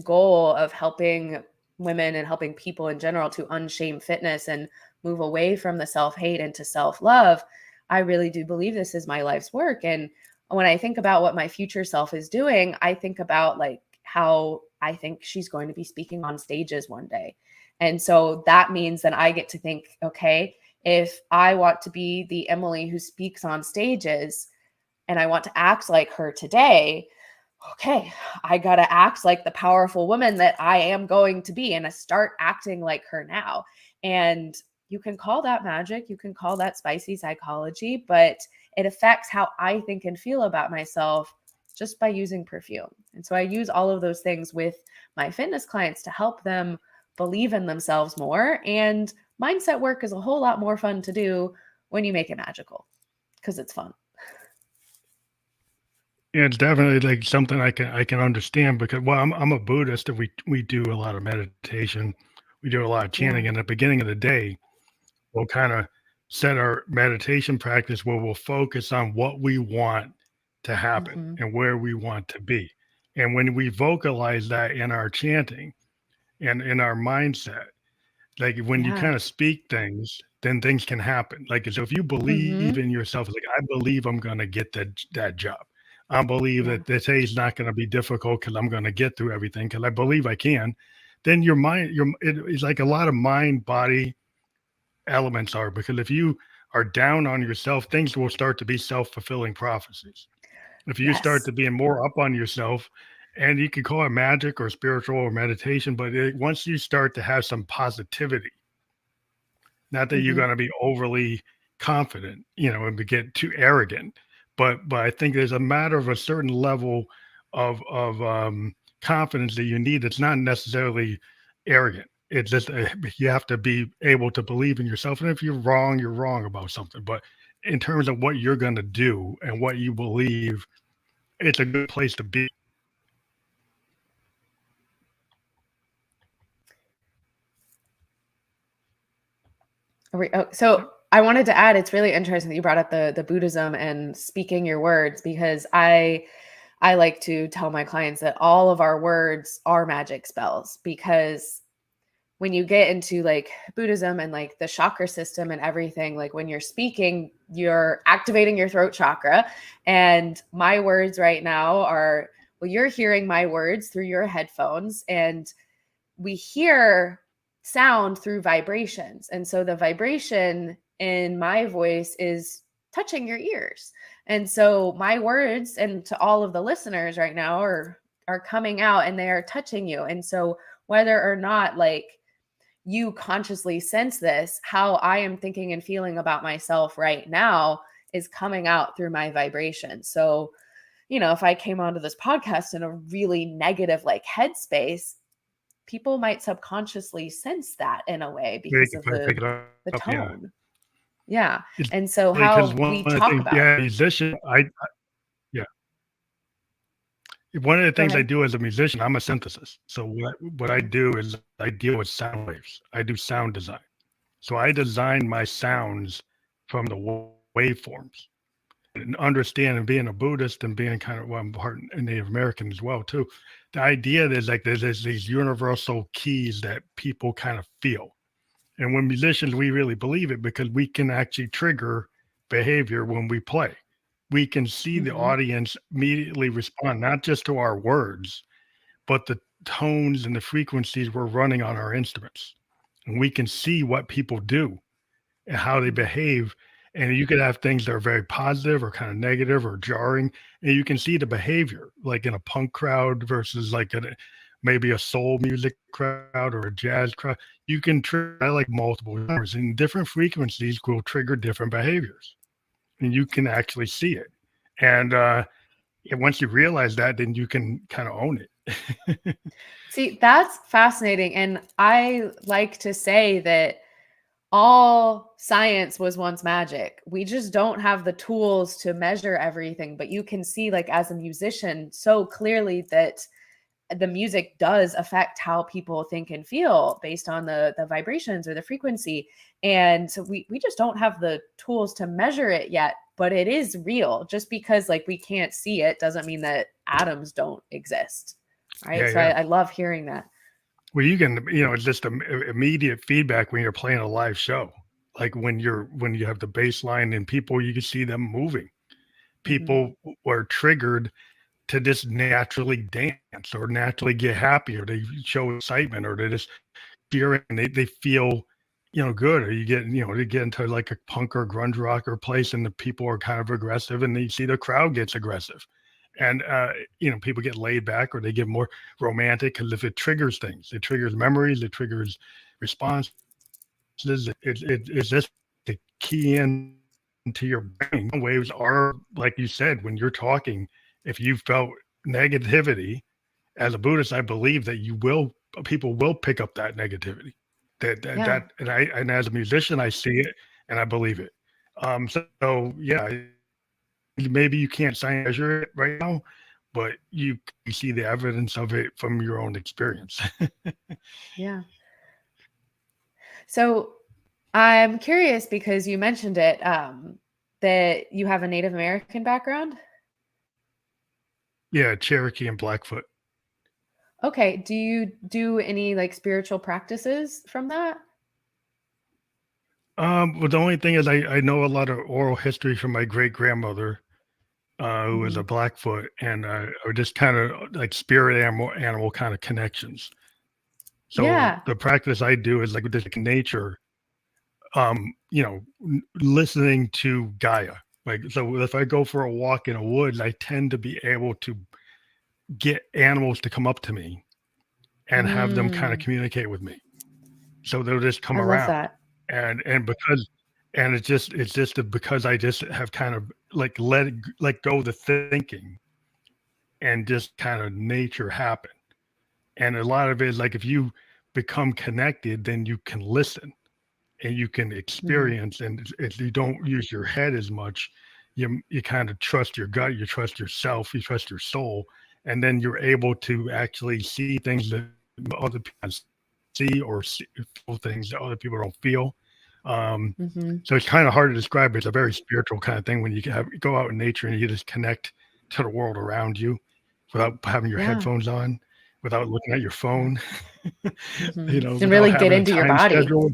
goal of helping women and helping people in general to unshame fitness and move away from the self-hate into self-love, I really do believe this is my life's work. And when I think about what my future self is doing, I think about like how I think she's going to be speaking on stages one day. And so that means that I get to think, okay, if I want to be the Emily who speaks on stages and I want to act like her today, okay, I got to act like the powerful woman that I am going to be, and I start acting like her now. And you can call that magic, you can call that spicy psychology, but it affects how I think and feel about myself just by using perfume. And so I use all of those things with my fitness clients to help them believe in themselves more. And mindset work is a whole lot more fun to do when you make it magical, because it's fun. Yeah, it's definitely like something I can understand because I'm a Buddhist and we do a lot of meditation, we do a lot of chanting. And at the beginning of the day, we'll kind of set our meditation practice where we'll focus on what we want to happen and where we want to be. And when we vocalize that in our chanting and in our mindset, like when you kind of speak things, then things can happen. Like, so if you believe in yourself, like, I believe I'm going to get that job. I believe that today is not going to be difficult because I'm going to get through everything because I believe I can. Then your mind, it's like a lot of mind, body elements are, because if you are down on yourself, things will start to be self-fulfilling prophecies. If you start to be more up on yourself, and you can call it magic or spiritual or meditation, but once you start to have some positivity, not that you're going to be overly confident, and get too arrogant, but I think there's a matter of a certain level of confidence that you need. It's not necessarily arrogant. It's just you have to be able to believe in yourself. And if you're wrong about something. But in terms of what you're going to do and what you believe, it's a good place to be. So I wanted to add, it's really interesting that you brought up the Buddhism and speaking your words, because I like to tell my clients that all of our words are magic spells, because when you get into like Buddhism and like the chakra system and everything, like when you're speaking, you're activating your throat chakra. And my words right now are, well, you're hearing my words through your headphones, and we hear sound through vibrations. And so the vibration in my voice is touching your ears. And so my words, and to all of the listeners right now, are coming out and they are touching you. And so whether or not like you consciously sense this, how I am thinking and feeling about myself right now is coming out through my vibration. So, if I came onto this podcast in a really negative like headspace, people might subconsciously sense that in a way because of the tone. Yeah. And so how we talk about musician, One of the Go things I ahead. do as a musician, I'm a synthesis. So what I do is I deal with sound waves. I do sound design. So I design my sounds from the waveforms. And understanding being a Buddhist and being kind of, well, I'm part Native American as well too. The idea is like there's these universal keys that people kind of feel. And when musicians, we really believe it because we can actually trigger behavior when we play. We can see the Hmm. audience immediately respond, not just to our words, but the tones and the frequencies we're running on our instruments. And we can see what people do and how they behave. And you could have things that are very positive or kind of negative or jarring. And you can see the behavior, like in a punk crowd versus like maybe a soul music crowd or a jazz crowd. You can trigger like multiple genres, and different frequencies will trigger different behaviors. And you can actually see it. And once you realize that, then you can kind of own it. See, that's fascinating. And I like to say that all science was once magic. We just don't have the tools to measure everything, but you can see, like, as a musician, so clearly that the music does affect how people think and feel based on the vibrations or the frequency. And so we just don't have the tools to measure it yet, but it is real. Just because like we can't see it doesn't mean that atoms don't exist. Right. Yeah, So yeah. I love hearing that. Well, you can, it's just immediate feedback when you're playing a live show. Like when you have the bass line and people, you can see them moving. Hmm. People are triggered to just naturally dance or naturally get happy or they show excitement or they just cheer and they feel, good. Or you get, they get into like a punk or grunge rocker place and the people are kind of aggressive and you see the crowd gets aggressive. And people get laid back or they get more romantic because if it triggers things, it triggers memories, it triggers responses. It's just the key into your brain. Waves are like you said when you're talking. If you felt negativity, as a Buddhist, I believe that people will pick up that negativity. Yeah. And as a musician, I see it and I believe it. So yeah, maybe you can't science measure it right now, but you see the evidence of it from your own experience. Yeah. So I'm curious because you mentioned it, that you have a Native American background. Yeah, Cherokee and Blackfoot. Okay. Do you do any like spiritual practices from that? Well, the only thing is I know a lot of oral history from my great grandmother, who was Hmm. a Blackfoot, and or just kind of like spirit animal kind of connections. So Yeah. the practice I do is like this nature, listening to Gaia. Like so, if I go for a walk in a woods, I tend to be able to get animals to come up to me and have them kind of Mm, communicate with me. So they'll just come I love around, that. and because and it's just because I just have kind of like let go of the thinking and just kind of nature happen. And a lot of it is like if you become connected, then you can listen and you can Hmm. experience, and if you don't use your head as much, you kind of trust your gut, you trust yourself, you trust your soul, and then you're able to actually see things that other people feel things that other people don't feel. Um, Hmm. so it's kind of hard to describe. It's a very spiritual kind of thing when you go out in nature and you just connect to the world around you without having your Yeah. headphones on, without looking at your Yeah. phone, Hmm. And without really get having a into your time body. schedule.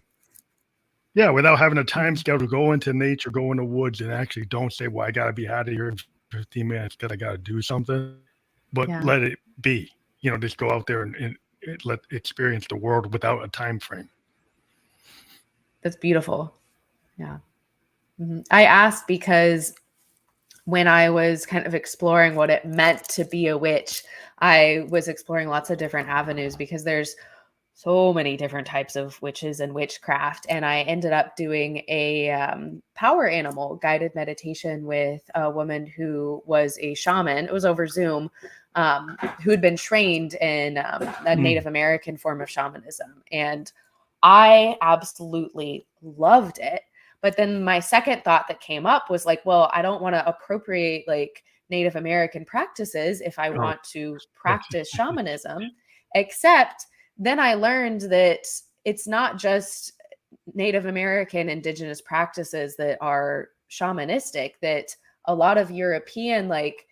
Yeah, without having a time Hmm. schedule to go into nature, go in the woods, and actually don't say, "Well, I gotta be out of here in 15 minutes because I gotta do something," but Yeah. let it be. Just go out there and let experience the world without a time frame. That's beautiful. Yeah. I asked because when I was kind of exploring what it meant to be a witch, I was exploring lots of different avenues because there's so many different types of witches and witchcraft. And I ended up doing a power animal guided meditation with a woman who was a shaman. It was over Zoom, who had been trained in a Mm. Native American form of shamanism. And I absolutely loved it. But then my second thought that came up was like, well, I don't want to appropriate like Native American practices if I Oh, want to practice shamanism. Except then I learned that it's not just Native American indigenous practices that are shamanistic, that a lot of European, like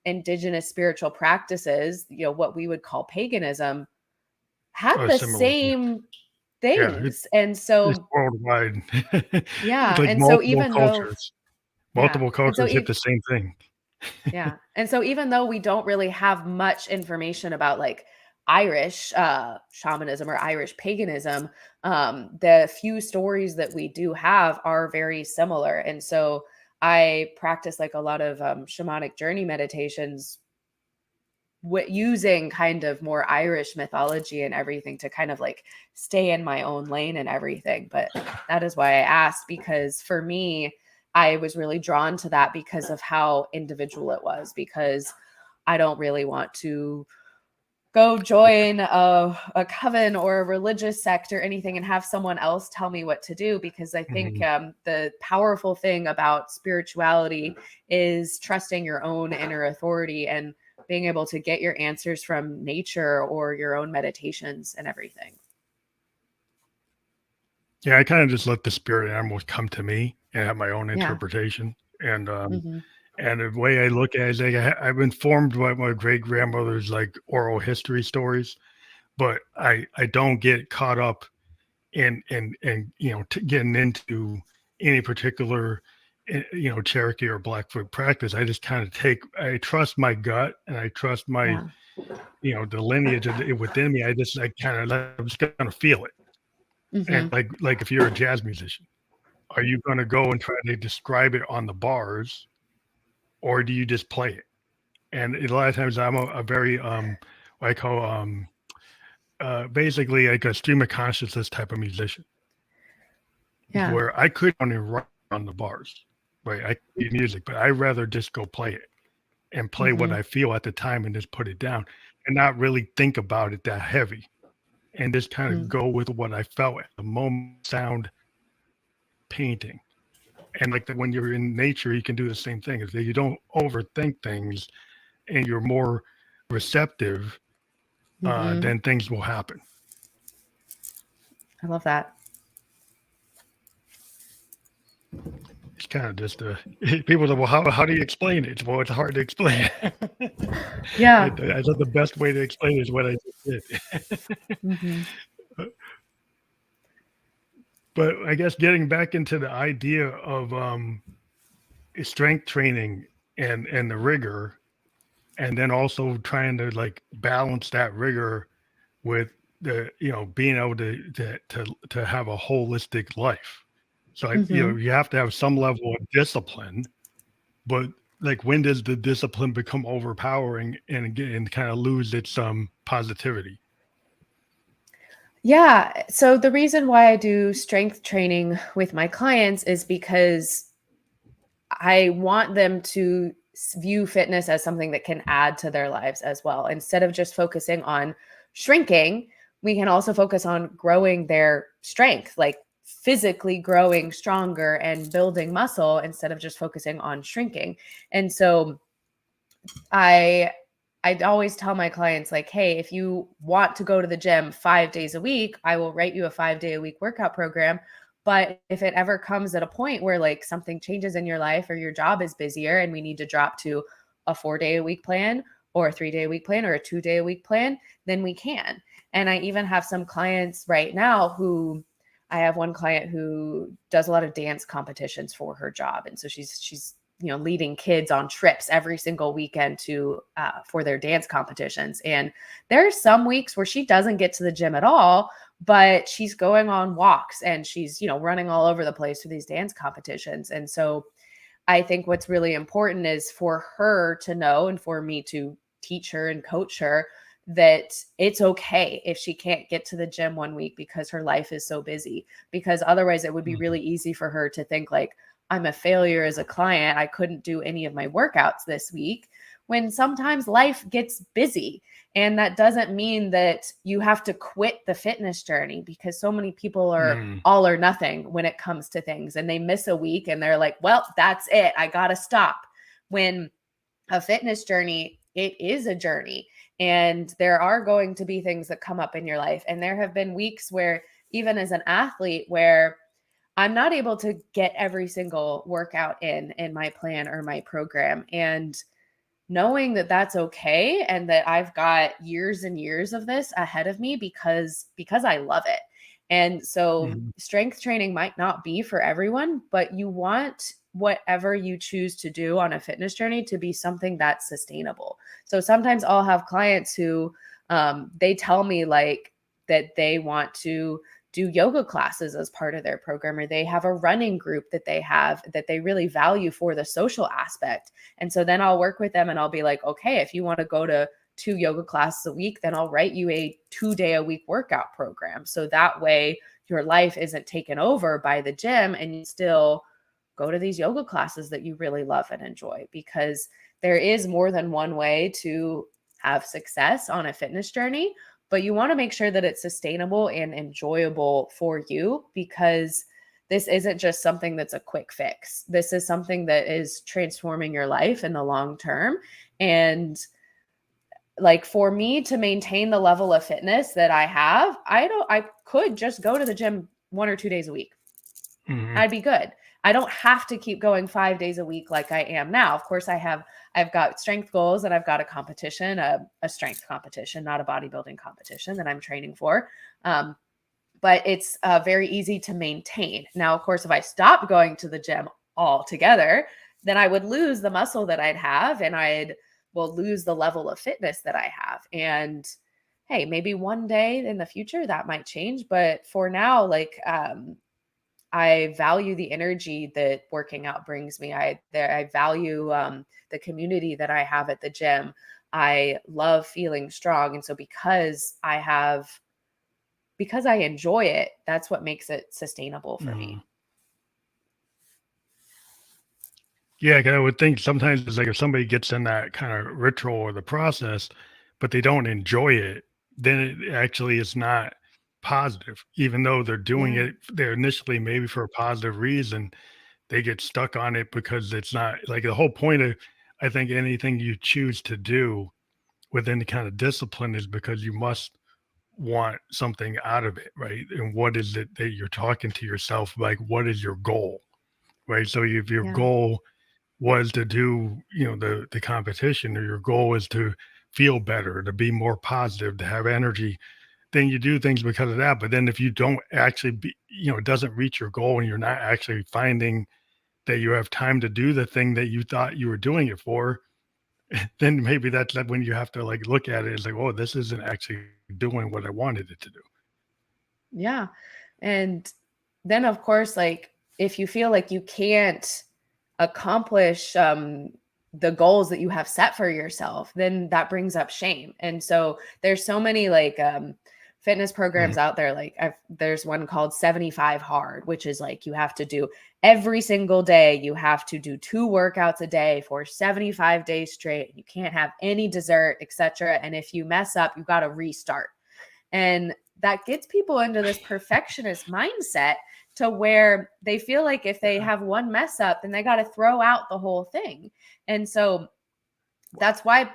indigenous spiritual practices, what we would call paganism, had the similar. same Yeah, things. And it's so, worldwide. It's yeah. like And so, multiple even though, cultures. yeah. Multiple And so, cultures hit the same thing. yeah. And so even though we don't really have much information about like Irish shamanism or Irish paganism, the few stories that we do have are very similar. And so I practice like a lot of shamanic journey meditations using kind of more Irish mythology and everything to kind of like stay in my own lane and everything. But that is why I asked, because for me, I was really drawn to that because of how individual it was, because I don't really want to go join a coven or a religious sect or anything and have someone else tell me what to do, because I think Mhm. the powerful thing about spirituality is trusting your own inner authority and being able to get your answers from nature or your own meditations and everything. Yeah, I kind of just let the spirit animals come to me and have my own Yeah. interpretation. Hmm. And the way I look at it is like I've been formed by my great grandmother's like oral history stories, but I don't get caught up in getting into any particular Cherokee or Blackfoot practice. I just kind of I trust my gut and I trust my Yeah. the lineage within me. I kind of I'm just gonna feel it. And Hmm. like if you're a jazz musician, are you gonna go and try to describe it on the bars, or do you just play it? And a lot of times I'm a very what I call basically like a stream of consciousness type of musician, Yeah. where I could only write on the bars, right? I could do music, but I'd rather just go play it and play what Hmm. I feel at the time and just put it down and not really think about it that heavy and just kind of go with what I felt at the moment, sound, painting. And like when you're in nature, you can do the same thing. Is that you don't overthink things and you're more receptive, Hmm. then things will happen. I love that. It's kind of just people say, well, how do you explain it? Well, it's hard to explain. I Yeah. thought the best way to explain it is what I just did. Hmm. But I guess getting back into the idea of strength training and the rigor, and then also trying to like balance that rigor with the being able to have a holistic life. So Hmm. you have to have some level of discipline, but like when does the discipline become overpowering and kind of lose its positivity? Yeah. So the reason why I do strength training with my clients is because I want them to view fitness as something that can add to their lives as well. Instead of just focusing on shrinking, we can also focus on growing their strength, like physically growing stronger and building muscle instead of just focusing on shrinking. And so I I'd always tell my clients like, "Hey, if you want to go to the gym 5 days a week, I will write you a 5-day a week workout program. But if it ever comes at a point where like something changes in your life or your job is busier and we need to drop to a 4-day a week plan or a 3-day a week plan or a 2-day a week plan, then we can." And I even have some clients right now who I have one client who does a lot of dance competitions for her job. And so she's leading kids on trips every single weekend to for their dance competitions. And there's some weeks where she doesn't get to the gym at all, but she's going on walks and she's running all over the place for these dance competitions. And so I think what's really important is for her to know and for me to teach her and coach her that it's okay if she can't get to the gym one week because her life is so busy, because otherwise it would be Mhm. really easy for her to think like, I'm a failure as a client. I couldn't do any of my workouts this week, when sometimes life gets busy. And that doesn't mean that you have to quit the fitness journey, because so many people are Mm. all or nothing when it comes to things and they miss a week and they're like, well, that's it. I got to stop. When a fitness journey, it is a journey. And there are going to be things that come up in your life. And there have been weeks where, even as an athlete, where I'm not able to get every single workout in my plan or my program. And knowing that that's okay, and that I've got years and years of this ahead of me because I love it. And so Mhm. strength training might not be for everyone, but you want whatever you choose to do on a fitness journey to be something that's sustainable. So sometimes I'll have clients who they tell me like that they want to do yoga classes as part of their program, or they have a running group that they have that they really value for the social aspect. And so then I'll work with them and I'll be like, okay, if you want to go to 2 yoga classes a week, then I'll write you a 2-day-a-week workout program. So that way your life isn't taken over by the gym and you still go to these yoga classes that you really love and enjoy, because there is more than one way to have success on a fitness journey, but you want to make sure that it's sustainable and enjoyable for you, because this isn't just something that's a quick fix. This is something that is transforming your life in the long term. And like for me to maintain the level of fitness that I have, I could just go to the gym 1 or 2 days a week. Mhm. I'd be good. I don't have to keep going 5 days a week like I am now. Of course, I've got strength goals, and I've got a competition, a strength competition, not a bodybuilding competition that I'm training for. But it's very easy to maintain. Now, of course, if I stopped going to the gym altogether, then I would lose the muscle that I'd have, and will lose the level of fitness that I have. And hey, maybe one day in the future that might change. But for now, like, I value the energy that working out brings me. I value the community that I have at the gym. I love feeling strong. And so because I enjoy it, that's what makes it sustainable for Mhm. me. Yeah, 'cause I would think sometimes it's like if somebody gets in that kind of ritual or the process, but they don't enjoy it, then it actually is not positive. Even though they're doing Yeah. it, they're initially maybe for a positive reason, they get stuck on it because it's not like the whole point of, I think, anything you choose to do within the kind of discipline is because you must want something out of it, right? And what is it that you're talking to yourself like? What is your goal, right? So if your Yeah. goal was to do, the competition, or your goal is to feel better, to be more positive, to have energy, then you do things because of that. But then if you don't actually it doesn't reach your goal and you're not actually finding that you have time to do the thing that you thought you were doing it for, then maybe that's like when you have to like look at it as like, oh, this isn't actually doing what I wanted it to do. Yeah. And then, of course, like if you feel like you can't accomplish the goals that you have set for yourself, then that brings up shame. And so there's so many like fitness Mhm. programs out there. Like there's one called 75 Hard, which is like you have to do every single day. You have to do 2 workouts a day for 75 days straight. You can't have any dessert, etc. And if you mess up, you got to restart. And that gets people into this perfectionist mindset to where they feel like if they Yeah. have one mess up, then they got to throw out the whole thing. And so that's why,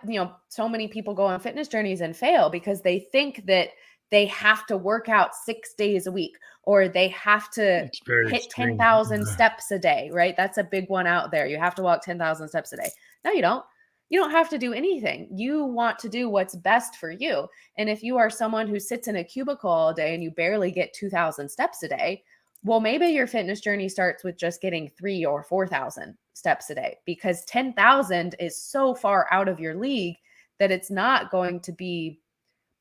so many people go on fitness journeys and fail, because they think that they have to work out 6 days a week, or they have to It's very hit extreme. 10,000 Yeah. steps a day, right? That's a big one out there. You have to walk 10,000 steps a day. No, you don't. You don't have to do anything. You want to do what's best for you. And if you are someone who sits in a cubicle all day and you barely get 2,000 steps a day, well, maybe your fitness journey starts with just getting 3 or 4,000 steps a day, because 10,000 is so far out of your league that it's not going to be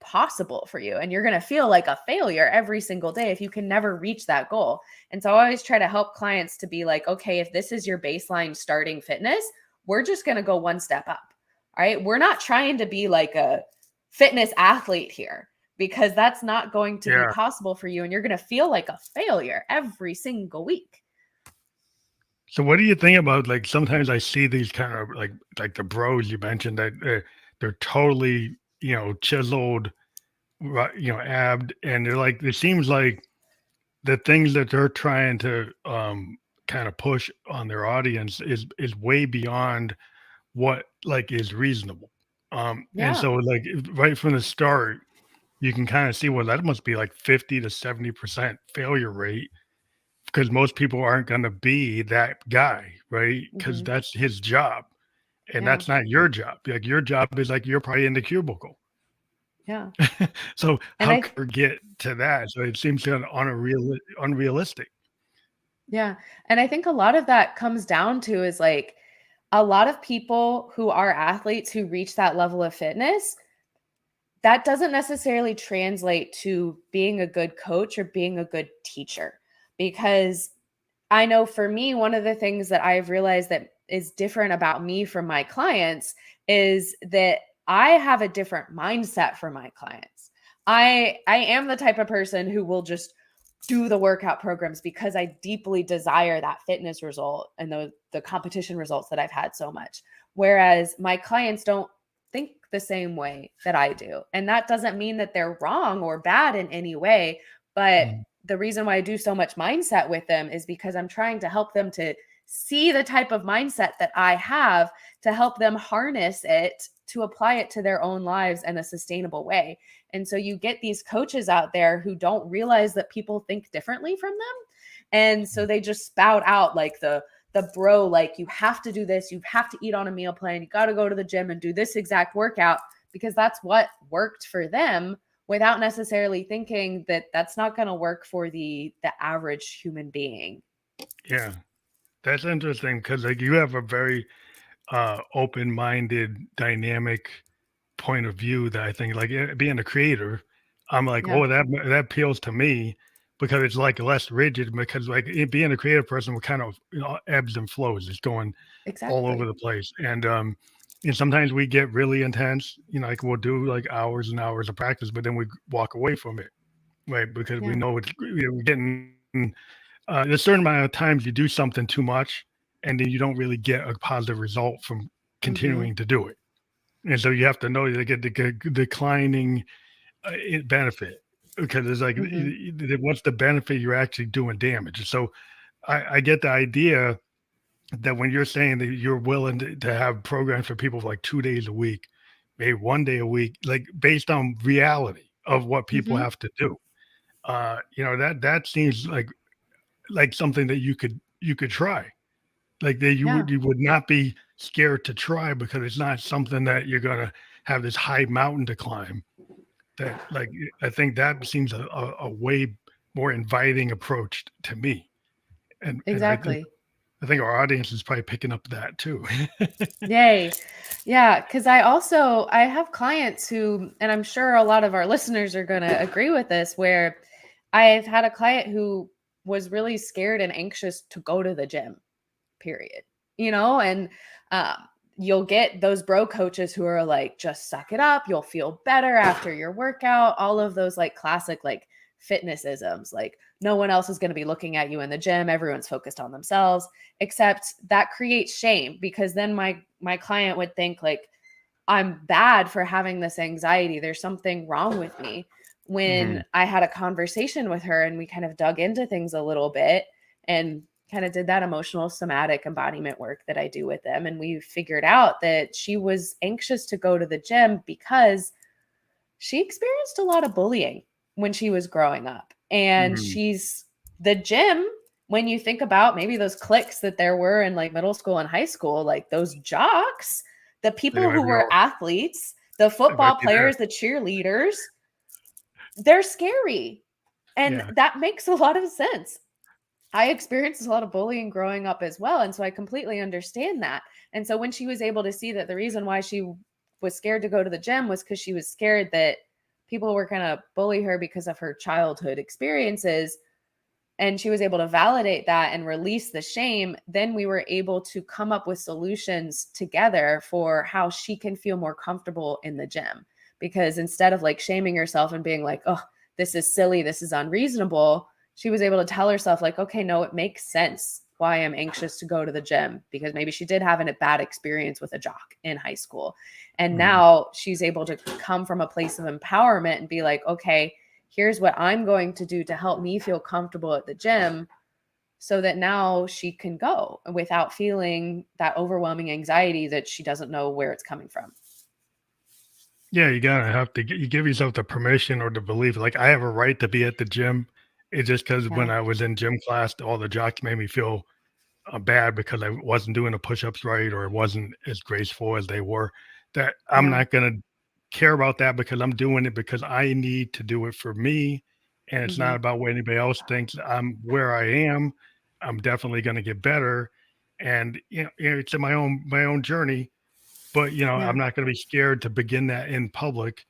possible for you. And you're going to feel like a failure every single day if you can never reach that goal. And so I always try to help clients to be like, okay, if this is your baseline starting fitness, we're just going to go one step up. All right. We're not trying to be like a fitness athlete here, because that's not going to be Yeah. possible for you. And you're going to feel like a failure every single week. So what do you think about, like, sometimes I see these kind of like the bros you mentioned that they're totally, chiseled, abbed, and they're like, it seems like the things that they're trying to kind of push on their audience is way beyond what like is reasonable. And Yeah. so like right from the start, you can kind of see, well, that must be like 50 to 70% failure rate because most people aren't going to be that guy, right? Because Hmm. that's his job and Yeah. that's not your job. Like your job is like you're probably in the cubicle. Yeah. So And how I, could we get to that? So it seems kind of unrealistic. yeah. And I think a lot of that comes down to is like a lot of people who are athletes who reach that level of fitness, that doesn't necessarily translate to being a good coach or being a good teacher. Because I know for me, one of the things that I've realized that is different about me from my clients is that I have a different mindset for my clients. I am the type of person who will just do the workout programs because I deeply desire that fitness result and the competition results that I've had so much. Whereas my clients don't think the same way that I do. And that doesn't mean that they're wrong or bad in any way, but Mm, the reason why I do so much mindset with them is because I'm trying to help them to see the type of mindset that I have to help them harness it to apply it to their own lives in a sustainable way. And so you get these coaches out there who don't realize that people think differently from them. And so mm. they just spout out like the bro, like you have to do this, you have to eat on a meal plan, you got to go to the gym and do this exact workout because that's what worked for them without necessarily thinking that that's not going to work for the average human being. Yeah, that's interesting because like you have a very open-minded, dynamic point of view that I think, like being a creator, I'm like, Yeah, oh, that appeals to me because it's like less rigid. Because like being a creative person, we're kind of ebbs and flows. It's going all over exactly. the place, and sometimes we get really intense. Like we'll do like hours and hours of practice, but then we walk away from it, right? Because we Yeah. know we're getting there's a certain amount of times you do something too much, and then you don't really get a positive result from Hmm. continuing to do it. And so you have to know you get the declining benefit because it's like Hmm. what's the benefit you're actually doing damage. So I get the idea that when you're saying that you're willing to have programs for people for like 2 days a week, maybe one day a week, like based on reality of what people Hmm. have to do. That seems like something that you could try. Like that Yeah, you would not be scared to try because it's not something that you're gonna have this high mountain to climb. That like I think that seems a way more inviting approach to me. And exactly. I think our audience is probably picking up that too. Yay. Yeah, because I have clients who, and I'm sure a lot of our listeners are going to agree with this, where I've had a client who was really scared and anxious to go to the gym, period. And um, you'll get those bro coaches who are like, just suck it up. You'll feel better after your workout. All of those like classic like fitness isms, like no one else is going to be looking at you in the gym. Everyone's focused on themselves, except that creates shame because then my client would think like, I'm bad for having this anxiety. There's something wrong with me. When Mhm. I had a conversation with her and we kind of dug into things a little bit and kind of did that emotional somatic embodiment work that I do with them. And we figured out that she was anxious to go to the gym because she experienced a lot of bullying when she was growing up. And Mhm. the gym, when you think about maybe those cliques that there were in like middle school and high school, like those jocks, the They people might who be were all athletes, the they might football be there. players, the cheerleaders, they're scary. And Yeah. that makes a lot of sense. I experienced a lot of bullying growing up as well. And so I completely understand that. And so when she was able to see that the reason why she was scared to go to the gym was because she was scared that people were going to bully her because of her childhood experiences, and she was able to validate that and release the shame, then we were able to come up with solutions together for how she can feel more comfortable in the gym. Because instead of like shaming herself and being like, oh, this is silly, this is unreasonable, she was able to tell herself, like, okay, no, it makes sense why I'm anxious to go to the gym because maybe she did have a bad experience with a jock in high school. And Mhm. now she's able to come from a place of empowerment and be like, okay, here's what I'm going to do to help me feel comfortable at the gym so that now she can go without feeling that overwhelming anxiety that she doesn't know where it's coming from. Yeah, you gotta have to you give yourself the permission or the belief. Like I have a right to be at the gym. It's just because when Yeah. I was in gym class, all the jocks made me feel bad because I wasn't doing the push-ups right or it wasn't as graceful as they were. That I'm Yeah. not gonna care about that because I'm doing it because I need to do it for me, and it's Hmm. not about what anybody else thinks. I'm where I am. I'm definitely gonna get better, and it's in my own journey. But Yeah. I'm not gonna be scared to begin that in public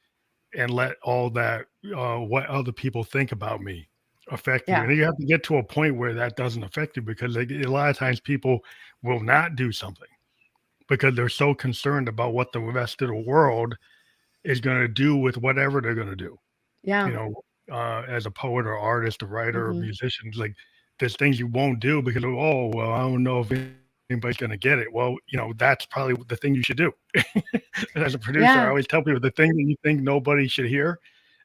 and let all that what other people think about me affect you. Yeah. And you have to get to a point where that doesn't affect you because a lot of times people will not do something because they're so concerned about what the rest of the world is going to do with whatever they're going to do. You Yeah. know, as a poet or artist, a writer or Hmm. musician, it's like there's things you won't do because oh well, I don't know if anybody's going to get it. Well, that's probably the thing you should do. And as a producer, I Yeah. always tell people the thing that you think nobody should hear,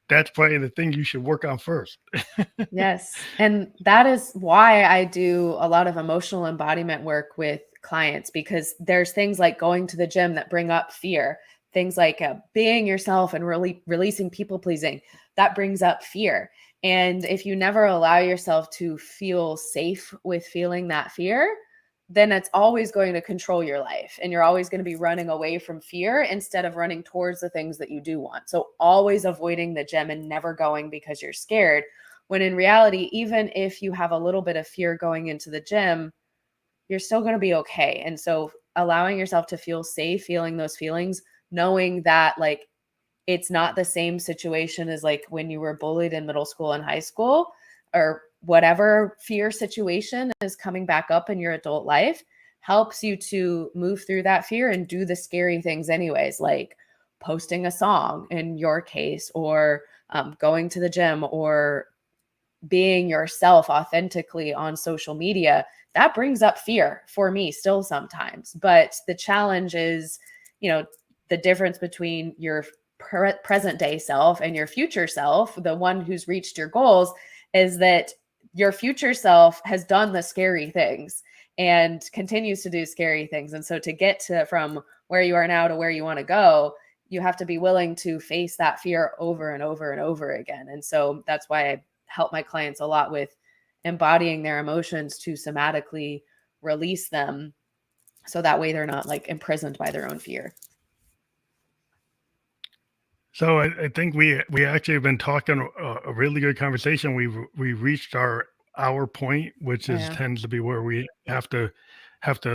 that's probably the thing you should work on first. Yes. And that is why I do a lot of emotional embodiment work with clients, because there's things like going to the gym that bring up fear, things like being yourself and really releasing people pleasing, that brings up fear. And if you never allow yourself to feel safe with feeling that fear, then it's always going to control your life. And you're always going to be running away from fear instead of running towards the things that you do want. So always avoiding the gym and never going because you're scared, when in reality, even if you have a little bit of fear going into the gym, you're still going to be okay. And so allowing yourself to feel safe, feeling those feelings, knowing that like it's not the same situation as like when you were bullied in middle school and high school, or whatever fear situation is coming back up in your adult life, helps you to move through that fear and do the scary things anyways, like posting a song in your case, or going to the gym, or being yourself authentically on social media. That brings up fear for me still sometimes. But the challenge is, you know, the difference between your present day self and your future self, the one who's reached your goals, is that your future self has done the scary things and continues to do scary things. And so to get to from where you are now to where you want to go, you have to be willing to face that fear over and over and over again. And so that's why I help my clients a lot with embodying their emotions to somatically release them, so that way they're not like imprisoned by their own fear. So I think we actually have been talking a really good conversation. We reached our point, which Oh, is yeah. tends to be where we have to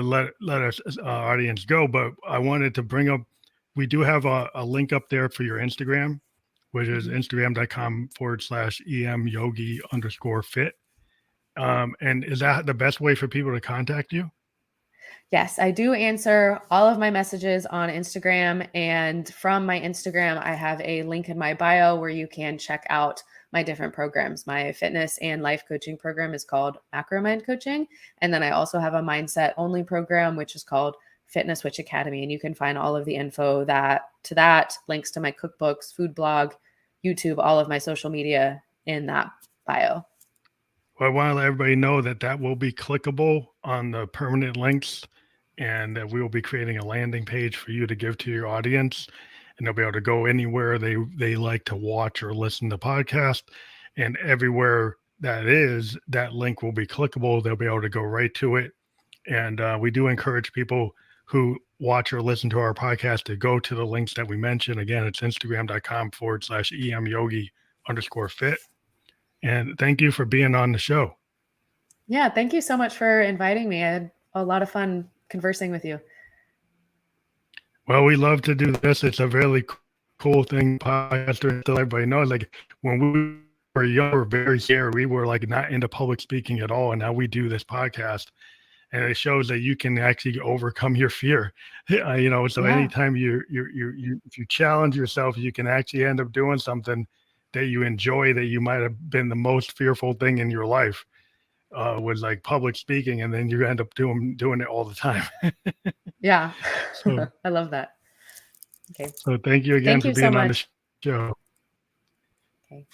let us audience go. But I wanted to bring up, we do have a link up there for your Instagram, which is Mhm. instagram.com/emyogi_fit. And is that the best way for people to contact you? Yes, I do answer all of my messages on Instagram. And from my Instagram, I have a link in my bio where you can check out my different programs. My fitness and life coaching program is called Macro Mind Coaching. And then I also have a mindset only program, which is called Fitness Witch Academy. And you can find all of the info that links to my cookbooks, food blog, YouTube, all of my social media in that bio. Well, I want to let everybody know that that will be clickable on the permanent links, and that we will be creating a landing page for you to give to your audience, and they'll be able to go anywhere they like to watch or listen to podcast, and everywhere that link will be clickable. They'll be able to go right to it, and we do encourage people who watch or listen to our podcast to go to the links that we mentioned. Again, it's instagram.com/emyogi_fit. And thank you for being on the show. Yeah, thank you so much for inviting me. I had a lot of fun conversing with you. Well, we love to do this. It's a really cool thing, podcaster, to let everybody know. Like when we were young, we were very scared. We were like not into public speaking at all. And now we do this podcast, and it shows that you can actually overcome your fear. So Yeah. anytime if you challenge yourself, you can actually end up doing something that you enjoy, that you might have been the most fearful thing in your life. Was like public speaking, and then you end up doing it all the time. Yeah. So, I love that. Okay. so thank you again Thank for you so being on the much. show. Okay.